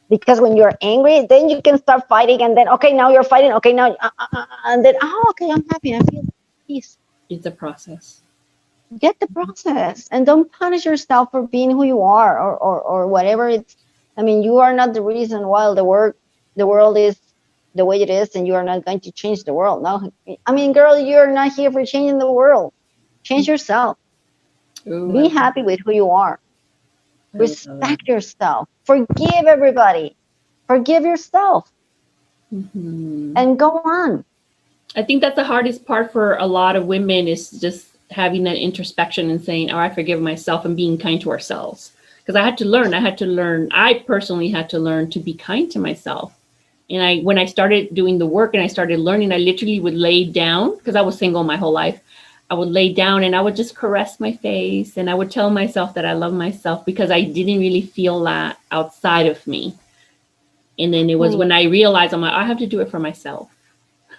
Because when you're angry, then you can start fighting, and then okay, now you're fighting. Okay, now and then okay, I'm happy. I feel peace. It's a process. Get the process, and don't punish yourself for being who you are, or whatever. I mean, you are not the reason why the world is the way it is, and you are not going to change the world. No, I mean, girl, you're not here for changing the world. Change yourself. Ooh, Be happy with who you are. I love that. Respect yourself. Forgive everybody. Forgive yourself, Hmm. and go on. I think that's the hardest part for a lot of women is just having that introspection and saying, "Oh, I forgive myself," and being kind to ourselves. Because I had to learn. I had to learn. I personally had to learn to be kind to myself. And when I started doing the work and I started learning, I literally would lay down because I was single my whole life. I would lay down and I would just caress my face and I would tell myself that I love myself because I didn't really feel that outside of me. And then it was when Exactly. I realized I'm like, I have to do it for myself.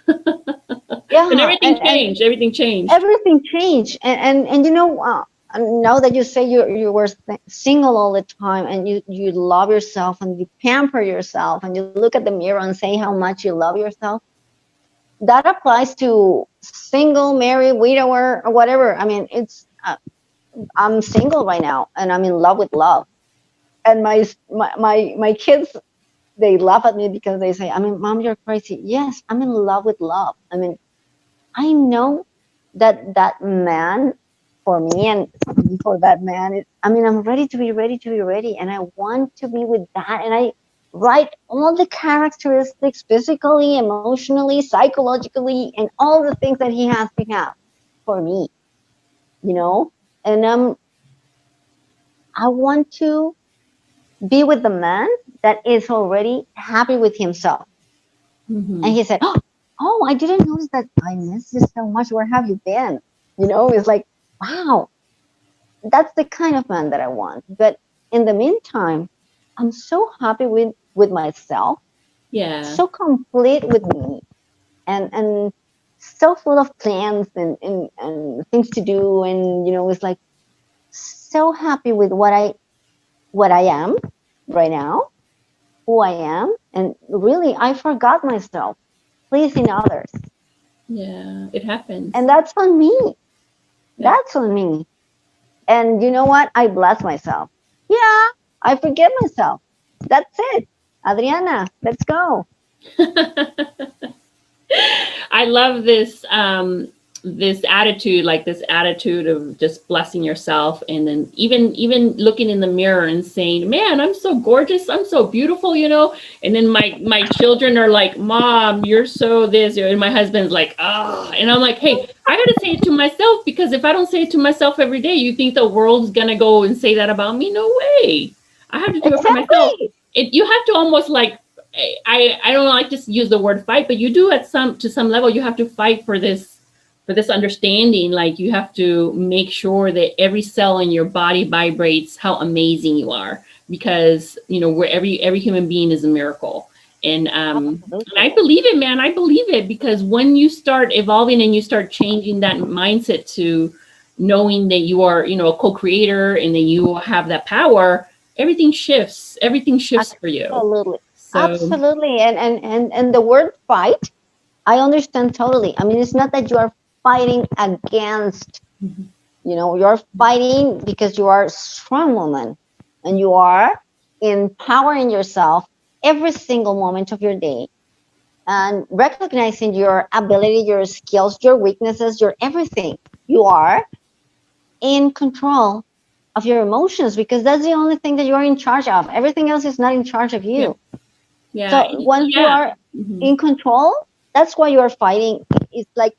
And Yeah, everything and changed. Everything changed. everything changed, and now that you say you were single all the time, and you love yourself and you pamper yourself and you look at the mirror and say how much you love yourself. That applies to single, married, widower, or whatever. I mean, I'm single right now, and I'm in love with love. And my kids, they laugh at me because they say, I mean, mom, you're crazy. Yes, I'm in love with love. I mean, I know that man for me, and for that man, I mean, I'm ready to be ready to be ready, and I want to be with that. And I write all the characteristics physically, emotionally, psychologically, and all the things that he has to have for me, you know? And I want to be with the man that is already happy with himself. And Hmm. he said, oh, I didn't notice that. I miss you so much. Where have you been? It's like, wow, that's the kind of man that I want. But in the meantime, I'm so happy with myself, Yeah. so complete with me, and so full of plans and things to do. And it's like so happy with what I am right now, who I am. And really, I forgot myself pleasing others. Yeah. It happens. And that's on me. Yeah. That's on me. And you know what? I bless myself. Yeah, I forgive myself. That's it. Adriana, let's go. I love this attitude, like this attitude of just blessing yourself, and then even looking in the mirror and saying, "Man, I'm so gorgeous. I'm so beautiful," And then my children are like, "Mom, you're so this," and my husband's like, "Ah," and I'm like, "Hey, I gotta say it to myself because if I don't say it to myself every day, you think the world's gonna go and say that about me? No way. I have to do it for myself. Exactly. You have to almost like I don't like to use the word fight, but you do at some level you have to fight for this understanding. Like you have to make sure that every cell in your body vibrates how amazing you are, because where every human being is a miracle. And I Absolutely. believe it, man. I believe it because when you start evolving and you start changing that mindset to knowing that you are a co-creator and that you have that power, everything shifts for you. Absolutely. So, Absolutely. And the word fight, I understand totally. I mean, it's not that you are fighting against, mhm, you're fighting because you are a strong woman, and you are empowering yourself every single moment of your day, and recognizing your ability, your skills, your weaknesses, your everything. You are in control of your emotions, because that's the only thing that you're in charge of. Everything else is not in charge of yeah, you. yeah, So once you yeah. are Hmm. in control, that's why you are fighting. It's like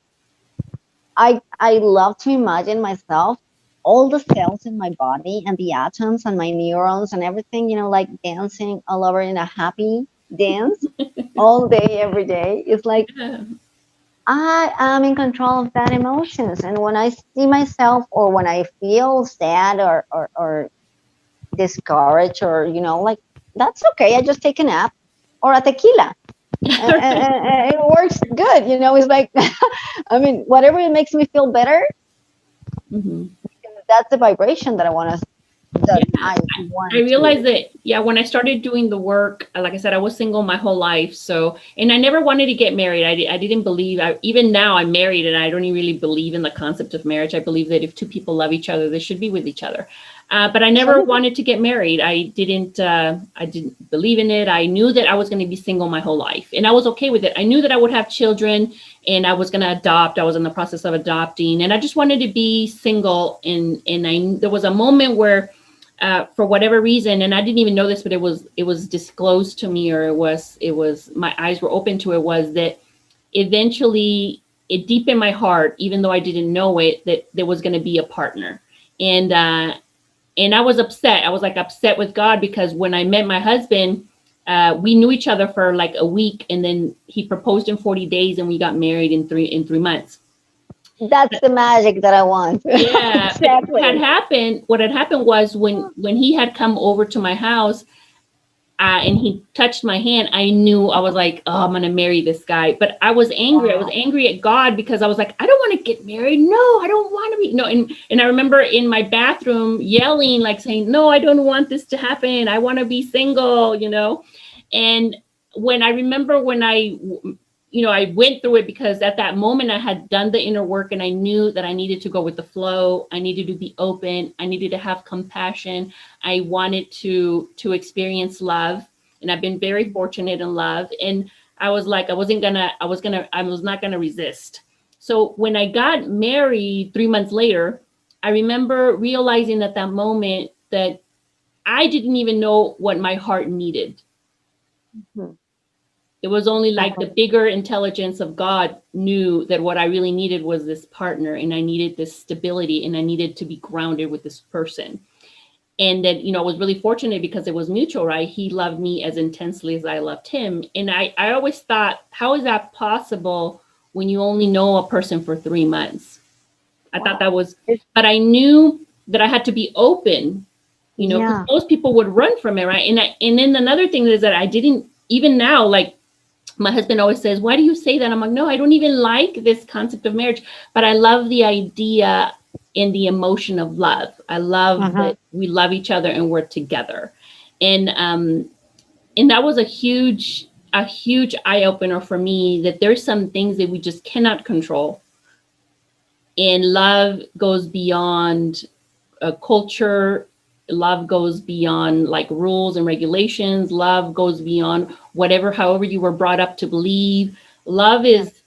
I love to imagine myself, all the cells in my body and the atoms and my neurons and everything, like dancing all over in a happy dance all day, every day. It's like Yeah. I am in control of that emotions. And when I see myself, or when I feel sad, or discouraged, or like, that's okay, I just take a nap or a tequila, and it works good. It's like, I mean, whatever it makes me feel better, Mhm. that's the vibration that Yeah, I I want to. realized that, yeah, when I started doing the work, like I said, I was single my whole life. So, and I never wanted to get married. I didn't believe, even now I'm married and I don't even really believe in the concept of marriage. I believe that if two people love each other, they should be with each other. But I never Absolutely. wanted to get married. I didn't believe in it. I knew that I was going to be single my whole life and I was okay with it. I knew that I would have children and I was going to adopt. I was in the process of adopting and I just wanted to be single. There was a moment where, for whatever reason, and I didn't even know this, but it was disclosed to me, or it was my eyes were open to it. Was that eventually it deep in my heart, even though I didn't know it, that there was going to be a partner, and and I was upset. I was like upset with God because when I met my husband, we knew each other for like a week, and then he proposed in 40 days, and we got married in 3 months. That's the magic that I want. Yeah, but Exactly. what had happened was when he had come over to my house, and he touched my hand, I knew. I was like, oh, I'm gonna marry this guy. But I was angry. I was Wow. angry at God because I was like, I don't want to get married. No, I don't want to be. No, and I remember in my bathroom yelling, like saying, no, I don't want this to happen. I want to be single. And when I remember when I went through it because at that moment I had done the inner work and I knew that I needed to go with the flow. I needed to be open. I needed to have compassion. I wanted to experience love, and I've been very fortunate in love. And I was like, I was not gonna resist. So when I got married 3 months later, I remember realizing at that moment that I didn't even know what my heart needed. Hmm. It was only like the Uh-huh. bigger intelligence of God knew that what I really needed was this partner, and I needed this stability, and I needed to be grounded with this person. And that, I was really fortunate because it was mutual, right? He loved me as intensely as I loved him. And I always thought, how is that possible when you only know a person for 3 months? I thought Wow. that was, but I knew that I had to be open, because Yeah. most people would run from it, right? And then another thing is that I didn't, even now, like, my husband always says, why do you say that? I'm like, no, I don't even like this concept of marriage, but I love the idea and the emotion of love. I love Uh-huh. that we love each other and we're together. And that was a huge eye opener for me, that there's some things that we just cannot control. And love goes beyond culture. Love goes beyond like rules and regulations. Love goes beyond however you were brought up to believe. Love Yeah. is,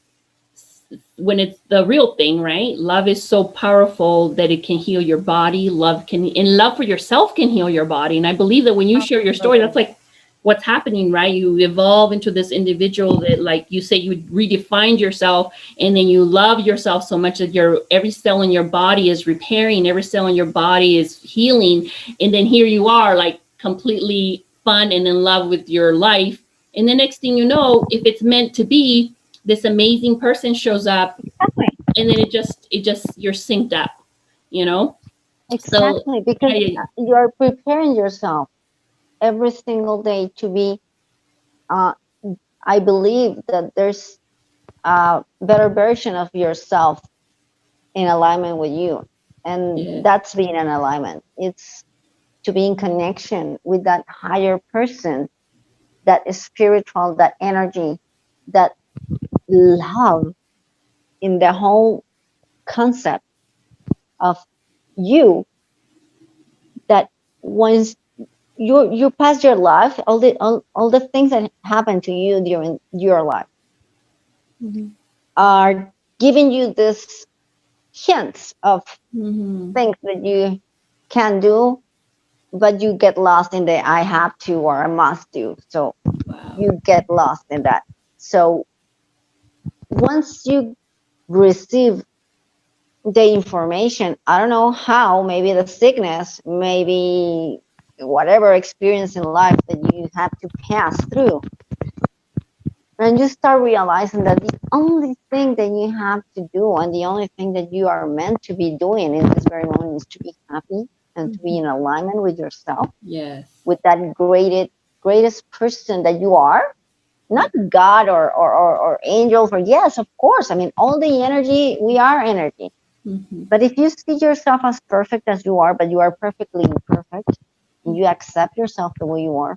when it's the real thing, right? Love is so powerful that it can heal your body. And love for yourself can heal your body. And I believe that when you share your story, that's Absolutely. like what's happening, right? You evolve into this individual that, like you say, you redefined yourself, and then you love yourself so much that every cell in your body is repairing, every cell in your body is healing. And then here you are, like completely fun and in love with your life. And the next thing you know, if it's meant to be, this amazing person shows up, Exactly. and then it just you're synced up, you know. So Exactly. Because I you are preparing yourself every single day to be. Uh, I believe that there's a better version of yourself in alignment with you, Yeah, and that's being in alignment. It's to be in connection with that higher person, that is spiritual, that energy, that love in the whole concept of you, that once you pass your life, all the things that happen to you during your life hmm, are giving you this hints of hmm, things that you can do, but you get lost in the I have to or I must do. So wow, you get lost in that. So once you receive the information, I don't know how, maybe the sickness, maybe whatever experience in life that you have to pass through, and you start realizing that the only thing that you have to do and the only thing that you are meant to be doing in this very moment is to be happy and to be Mhm. in alignment with yourself, Yes. with that greatest person that you are, Yeah. not God or angels, or yes, of course. I mean, all the energy, we are energy. Hmm. But if you see yourself as perfect as you are, but you are perfectly imperfect, and you accept yourself the way you are,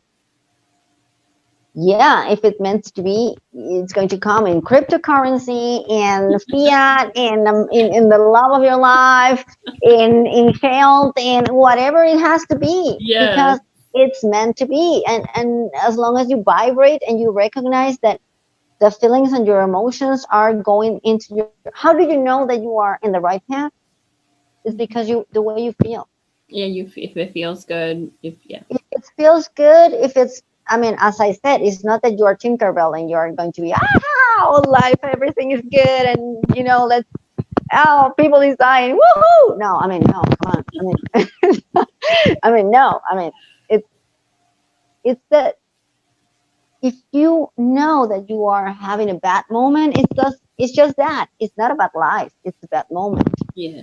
yeah, if it's meant to be, it's going to come in cryptocurrency and fiat and in the love of your life, in health and whatever it has to be, Yes. because it's meant to be. And as long as you vibrate and you recognize that the feelings and your emotions are going into your, how do you know that you are in the right path? It's Mhm. because you, the way you feel. Yeah, you if it feels good, if yeah. If it feels good, if it's, I mean, as I said, it's not that you are Tinkerbell and you are going to be, all life, everything is good, and let's, people is dying, woohoo. No, I mean, no, come on. I mean, I mean, no, I mean, it's it's that if you know that you are having a bad moment, it's just that. It's not about life. It's a bad moment. Yeah.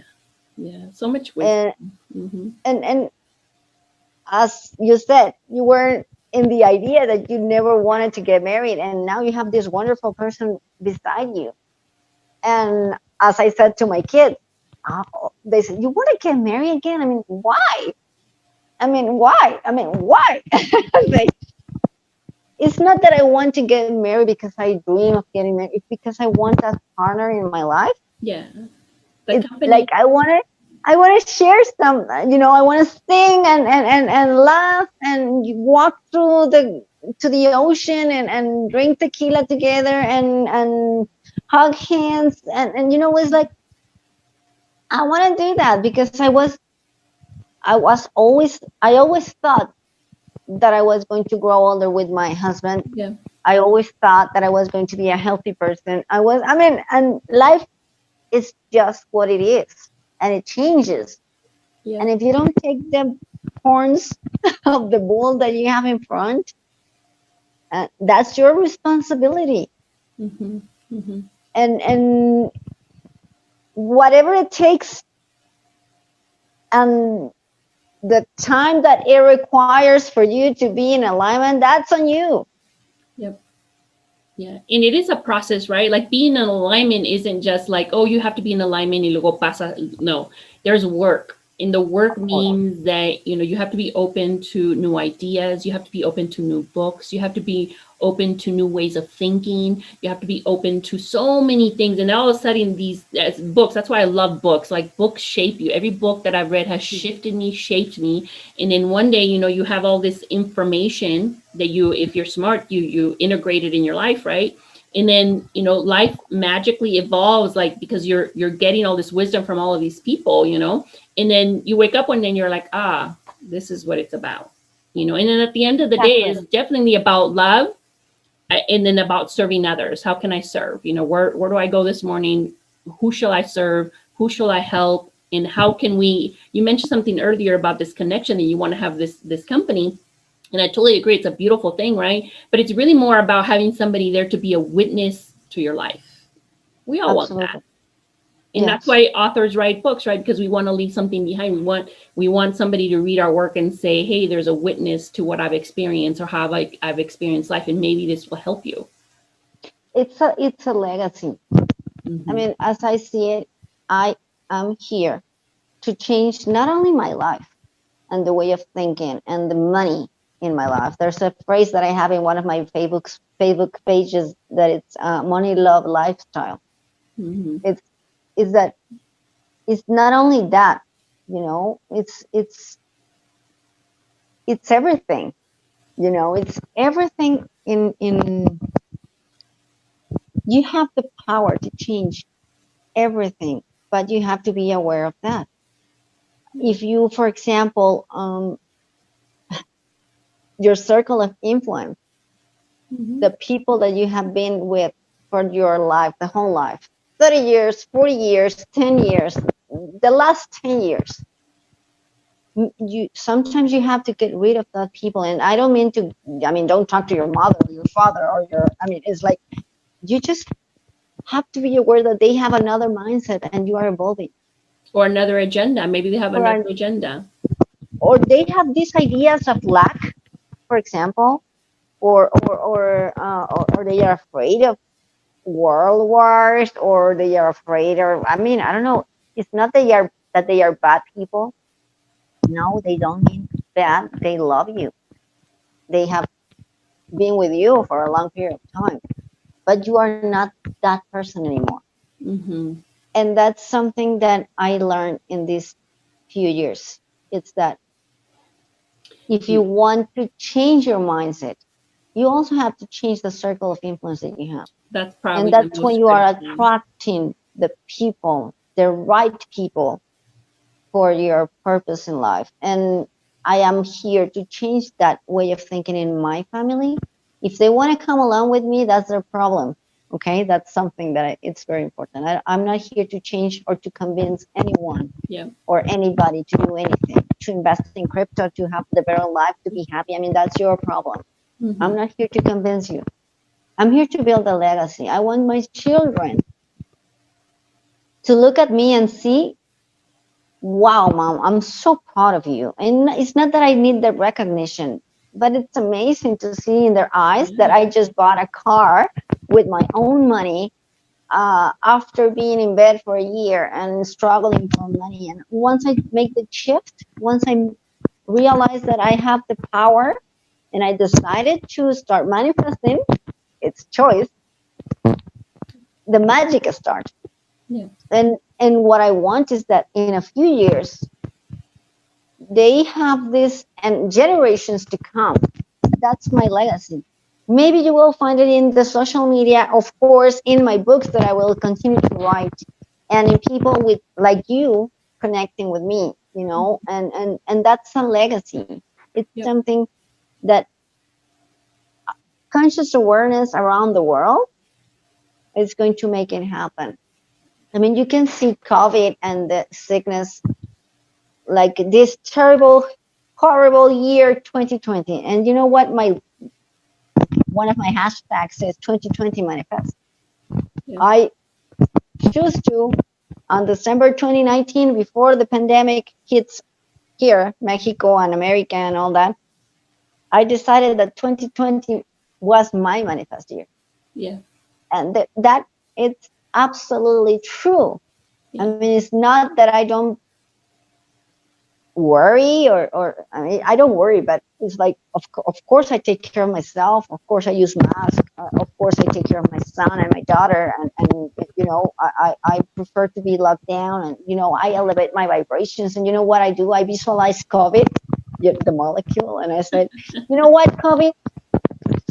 Yeah. So much And wisdom. Hmm. and as you said, you were in the idea that you never wanted to get married, and now you have this wonderful person beside you. And as I said to my kids, they said, "You want to get married again? I mean, why? I mean, why? I mean, why?" Like, it's not that I want to get married because I dream of getting married. It's because I want that partner in my life. Yeah. The It's like company. I want to share some, I want to sing and laugh and walk through the to the ocean and drink tequila together and hug hands, and it's like I want to do that because I always thought that I was going to grow older with my husband. Yeah. I always thought that I was going to be a healthy person. I mean, and life is just what it is, and it changes. Yeah. And if you don't take the horns of the bull that you have in front, that's your responsibility. Hmm. Hmm. And whatever it takes, and the time that it requires for you to be in alignment, that's on you. Yep. Yeah. And it is a process, right? Like being in alignment isn't just like, oh, you have to be in alignment y luego pasa. No, there's work. And the work Of course, means that, you have to be open to new ideas. You have to be open to new books. You have to be open to new ways of thinking. You have to be open to so many things. And all of a sudden, these books, that's why I love books. Like books shape you. Every book that I've read has shifted me, shaped me. And then one day, you have all this information that if you're smart, you integrate it in your life, right? And then life magically evolves, like because you're getting all this wisdom from all of these people, and then you wake up one day and you're like, this is what it's about, and then at the end of the day exactly. it's definitely about love, and then about serving others. How can I serve? Where do I go this morning? Who shall I serve? Who shall I help? And how can we, you mentioned something earlier about this connection that you want to have this company, and I totally agree. It's a beautiful thing, right? But it's really more about having somebody there to be a witness to your life. We all want that. Absolutely. And that's Yes. why authors write books, right? Because we want to leave something behind. We want somebody to read our work and say, hey, there's a witness to what I've experienced or how I've experienced life, and maybe this will help you. It's a legacy. I Mm-hmm. mean, as I see it, I am here to change not only my life and the way of thinking and the money in my life. There's a phrase that I have in one of my Facebook pages that it's money, love, lifestyle. Mm-hmm. It's is that it's not only that, it's everything. It's everything in you have the power to change everything, but you have to be aware of that. Yeah. If you, for example, your circle of influence, Mm-hmm. the people that you have been with for your life, the whole life, 30 years, 40 years, 10 years, the last 10 years, you sometimes you have to get rid of that people. And I don't mean to, I mean, don't talk to your mother or your father or I mean, it's like you just have to be aware that they have another mindset and you are evolving. Or another agenda. Maybe they have Or another agenda. or they have these ideas of lack, for example, or they are afraid of world wars, or they are afraid, or I mean, I don't know. It's not that they are bad people. No, they don't mean bad. They love you. They have been with you for a long period of time, but you are not that person anymore. Mm-hmm. And that's something that I learned in these few years. It's that if you want to change your mindset, you also have to change the circle of influence that you have. That's And probably the that's when most you are critical one. attracting the people, the right people for your purpose in life. And I am here to change that way of thinking in my family. If they want to come along with me, that's their problem. Okay, that's something that it's very important. I'm not here to change or to convince anyone Yeah. or anybody to do anything, to invest in crypto, to have the better life, to be happy. I mean, that's your problem. Mm-hmm. I'm not here to convince you. I'm here to build a legacy. I want my children to look at me and see, wow, mom, I'm so proud of you. And it's not that I need the recognition, but it's amazing to see in their eyes that Yeah. I just bought a car with my own money after being in bed for a year and struggling for money. And once I make the shift, once I realize that I have the power and I decided to start manifesting, it's choice, the magic starts. Yeah. And what I want is that in a few years, they have this and generations to come. That's my legacy. Maybe you will find it in the social media, of course, in my books that I will continue to write, and in people with like you connecting with me, you know, and that's a legacy. It's Yep. something that conscious awareness around the world is going to make it happen. I mean, you can see COVID and the sickness like this terrible, horrible year 2020. And you know what? My one of my hashtags says 2020 manifest. Yeah. I choose to on December 2019, before the pandemic hits here, Mexico and America and all that, I decided that 2020 was my manifest year. Yeah. And that it's absolutely true. I Yeah. mean, it's not that I don't worry or I mean, I don't worry, but it's like, of course I take care of myself. Of course I use mask. Of course I take care of my son and my daughter. And you know, I prefer to be locked down, and, you know, I elevate my vibrations. And you know what I do? I visualize COVID, the molecule. And I said, you know what, COVID,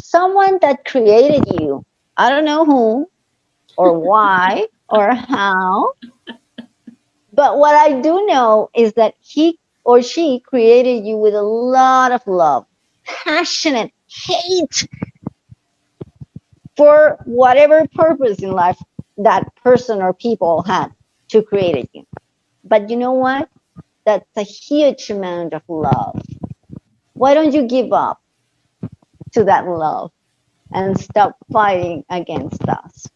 someone that created you, I don't know who or why or how, but what I do know is that he or she created you with a lot of love, passionate hate for whatever purpose in life that person or people had to create you. But you know what? That's a huge amount of love. Why don't you give up to that love and stop fighting against us?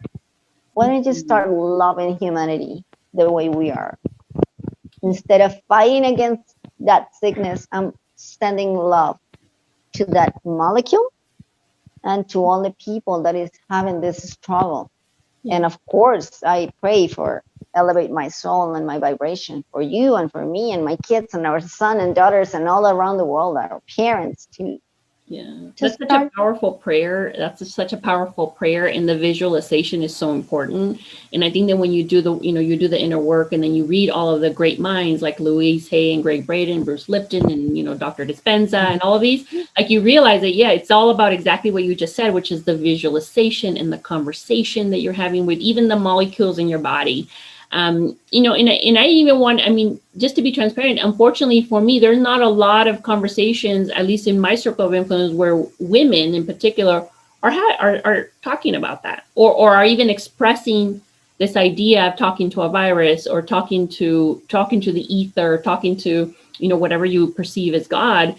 Why don't you Mhm. start loving humanity the way we are? Instead of fighting against that sickness, I'm sending love to that molecule and to all the people that is having this struggle. Yeah. And of course, I pray for elevate my soul and my vibration for you and for me and my kids and our son and daughters and all around the world, our parents Yeah, to that's such a start. powerful prayer. Such a powerful prayer, and the visualization is so important. And I think that when you do you do the inner work, and then you read all of the great minds like Louise Hay and Greg Braden, Bruce Lipton, and Dr. Dispenza, and all of these, like you realize that yeah, it's all about exactly what you just said, which is the visualization and the conversation that you're having with even the molecules in your body. And I even want, I mean, just to be transparent, unfortunately for me, there's not a lot of conversations, at least in my circle of influence, where women in particular are talking about that, or are even expressing this idea of talking to a virus, or talking to the ether, talking to, whatever you perceive as God.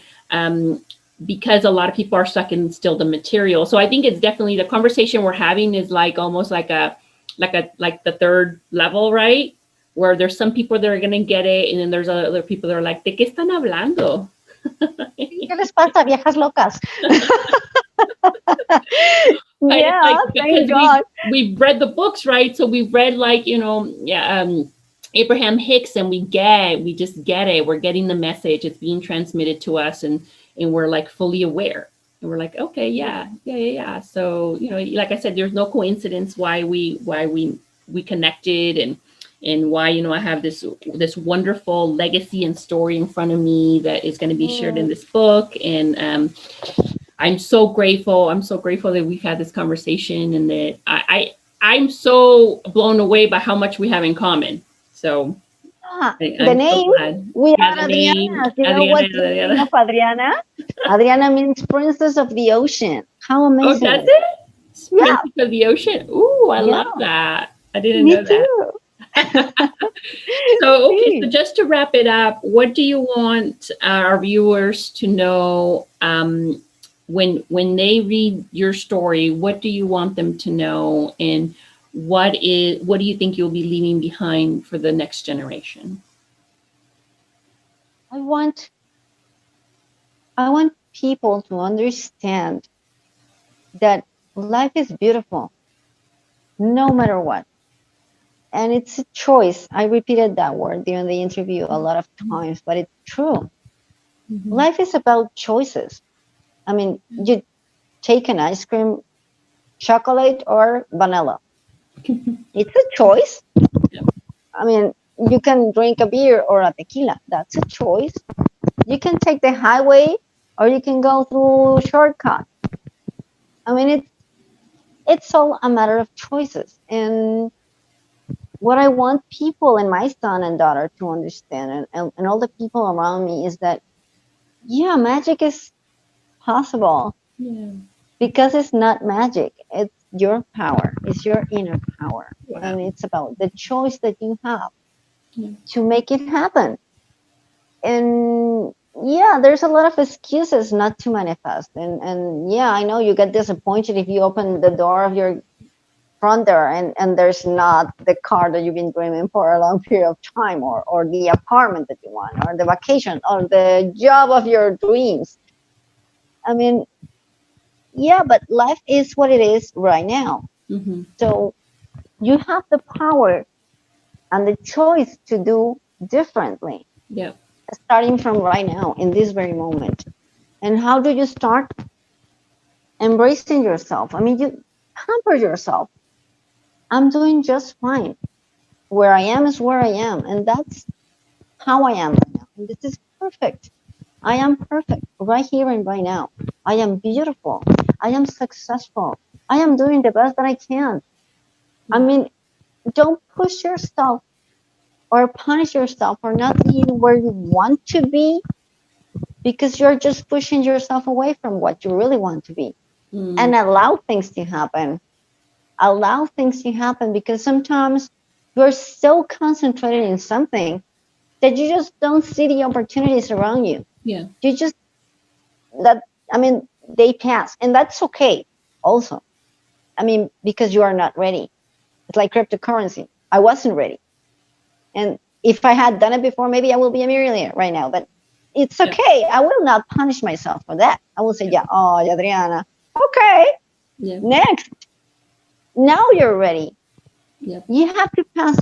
Because a lot of people are stuck in still the material. So I think it's definitely the conversation we're having is like almost like the third level, right? where there's some people that are going to get it, and then there's other people that are like, ¿de qué están hablando? ¿Qué les pasa, viejas locas? And it's Yeah, like, thank because God. we've read the books, right? So we've read, like, yeah, Abraham Hicks, and we just get it. We're getting the message. It's being transmitted to us, and we're like fully aware. And we're like, okay, yeah. So, like I said, there's no coincidence why we connected, and why, I have this wonderful legacy and story in front of me that is going to be shared in Mm, this book. And I'm so grateful. I'm so grateful that we've had this conversation, and that I'm so blown away by how much we have in common. So yeah. The I'm so name, glad. we Yeah, are the name, Adrianas. You know Adriana, what's the meaning of Adriana. Adriana? Adriana means princess of the ocean. How Oh, amazing does is it? it? Yeah, Princess of the Ocean. Ooh, I yeah, love that. I didn't me know that. too. So, okay, so See. just to wrap it up, what do you want our viewers to know, when they read your story? What do you want them to know, and what do you think you'll be leaving behind for the next generation? I want I want people to understand that life is beautiful no matter what. And it's a choice. I repeated that word during the interview a lot of times, but it's true. Mhm. Life is about choices. I mean, you take an ice cream, chocolate or vanilla. It's a choice. Yep. I mean, you can drink a beer or a tequila. That's a choice. You can take the highway or you can go through shortcut. I mean, it's all a matter of choices. And what I want people and my son and daughter to understand, and all the people around me, is that, yeah, magic is possible Yeah. because it's not magic. It's your power, it's your inner power. Wow. And it's about the choice that you have Yeah. to make it happen. And yeah, there's a lot of excuses not to manifest. And yeah, I know you get disappointed if you open the door of your front door and there's not the car that you've been dreaming for a long period of time, or the apartment that you want, or the vacation, or the job of your dreams. I mean, yeah, but life is what it is right now. Mm-hmm. So you have the power and the choice to do differently, Yep. starting from right now in this very moment. And how do you start? Embracing yourself. I mean, you pamper yourself. I'm doing just fine. Where I am is where I am, and that's how I am right now. And this is perfect. I am perfect right here and right now. I am beautiful. I am successful. I am doing the best that I can. I Yeah. mean, don't push yourself or punish yourself for not being where you want to be, because you're just pushing yourself away from what you really want to be. Mm. And allow things to happen. Allow things to happen, because sometimes you're so concentrated in something that you just don't see the opportunities around you. Yeah. You just, that, I mean, they pass, and that's okay also. I mean, because you are not ready. It's like cryptocurrency. I wasn't ready. And if I had done it before, maybe I will be a millionaire right now, but it's Yeah. okay. I will not punish myself for that. I will say, Yeah. yeah, oh, Adriana, okay, Yeah. next. Now you're ready. Yep. You have to pass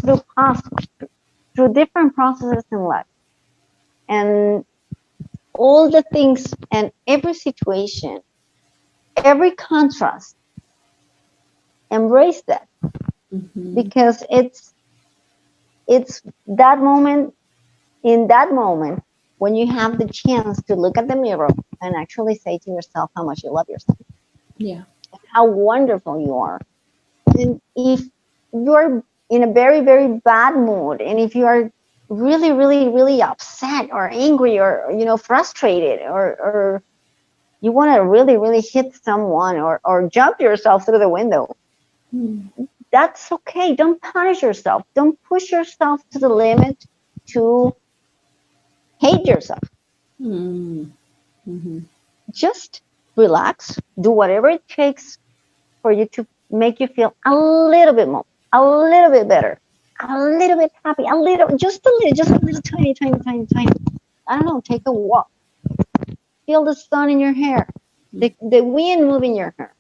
through different processes in life. And all the things and every situation, every contrast, embrace that, Mm-hmm. because it's that moment, in that moment, when you have the chance to look at the mirror and actually say to yourself how much you love yourself, Yeah. how wonderful you are. And if you're in a very, very bad mood, and if you are really, really, really upset or angry, or frustrated, or you want to really, really hit someone, or jump yourself through the window, Mm. that's okay. Don't punish yourself. Don't push yourself to the limit to hate yourself. Mm. Mm-hmm. Just relax, do whatever it takes for you to make you feel a little bit more, a little bit better. a little bit happy, just a little tiny, tiny, tiny, tiny. I don't know, take a walk. Feel the sun in your hair, the wind moving your hair.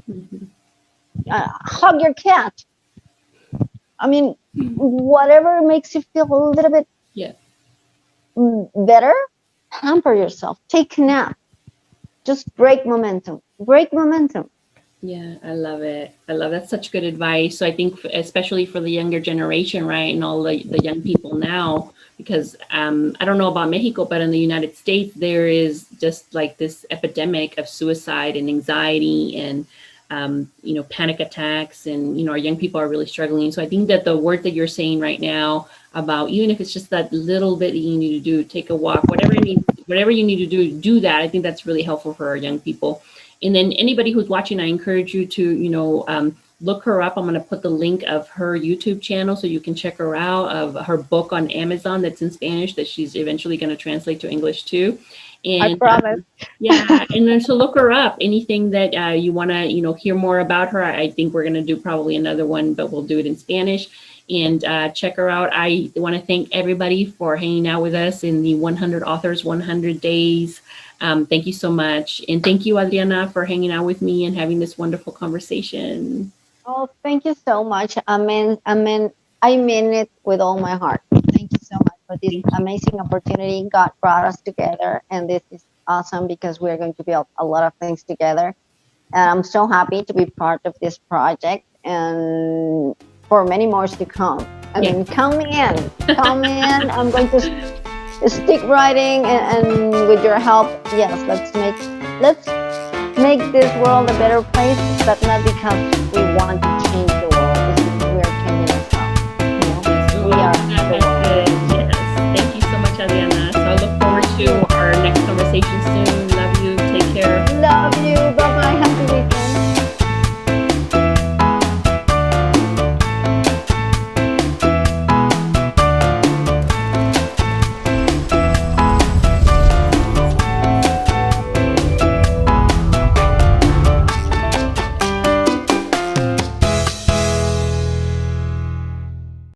Mhm. Hug your cat. I mean, whatever makes you feel a little bit Yeah. better, pamper yourself. Take a nap. Just break momentum. Break momentum. Yeah, I love it. I love that's such good advice. So I think, especially for the younger generation, right, and all the young people now, because I don't know about Mexico, but in the United States, there is just like this epidemic of suicide and anxiety and panic attacks, and our young people are really struggling. So I think that the work that you're saying right now about, even if it's just that little bit that you need to do, take a walk, whatever you need to do that. I think that's really helpful for our young people. And then anybody who's watching, I encourage you to, look her up. I'm going to put the link of her YouTube channel so you can check her out, of her book on Amazon that's in Spanish that she's eventually going to translate to English too. I And promise. yeah, and then so look her up. Anything that you want to, hear more about her, I think we're going to do probably another one, but we'll do it in Spanish. And check her out. I want to thank everybody for hanging out with us in the 100 Authors, 100 Days. Thank you so much. And thank you, Adriana, for hanging out with me and having this wonderful conversation. Oh, thank you so much. I mean it with all my heart. Thank you so much for this Thank you. amazing opportunity. God brought us together, and this is awesome because we're going to build a lot of things together. And I'm so happy to be part of this project and for many more to come. I mean, count me in. Count me in. I'm going to stick writing, and with your help, yes, let's make this world a better place, but not because we want to change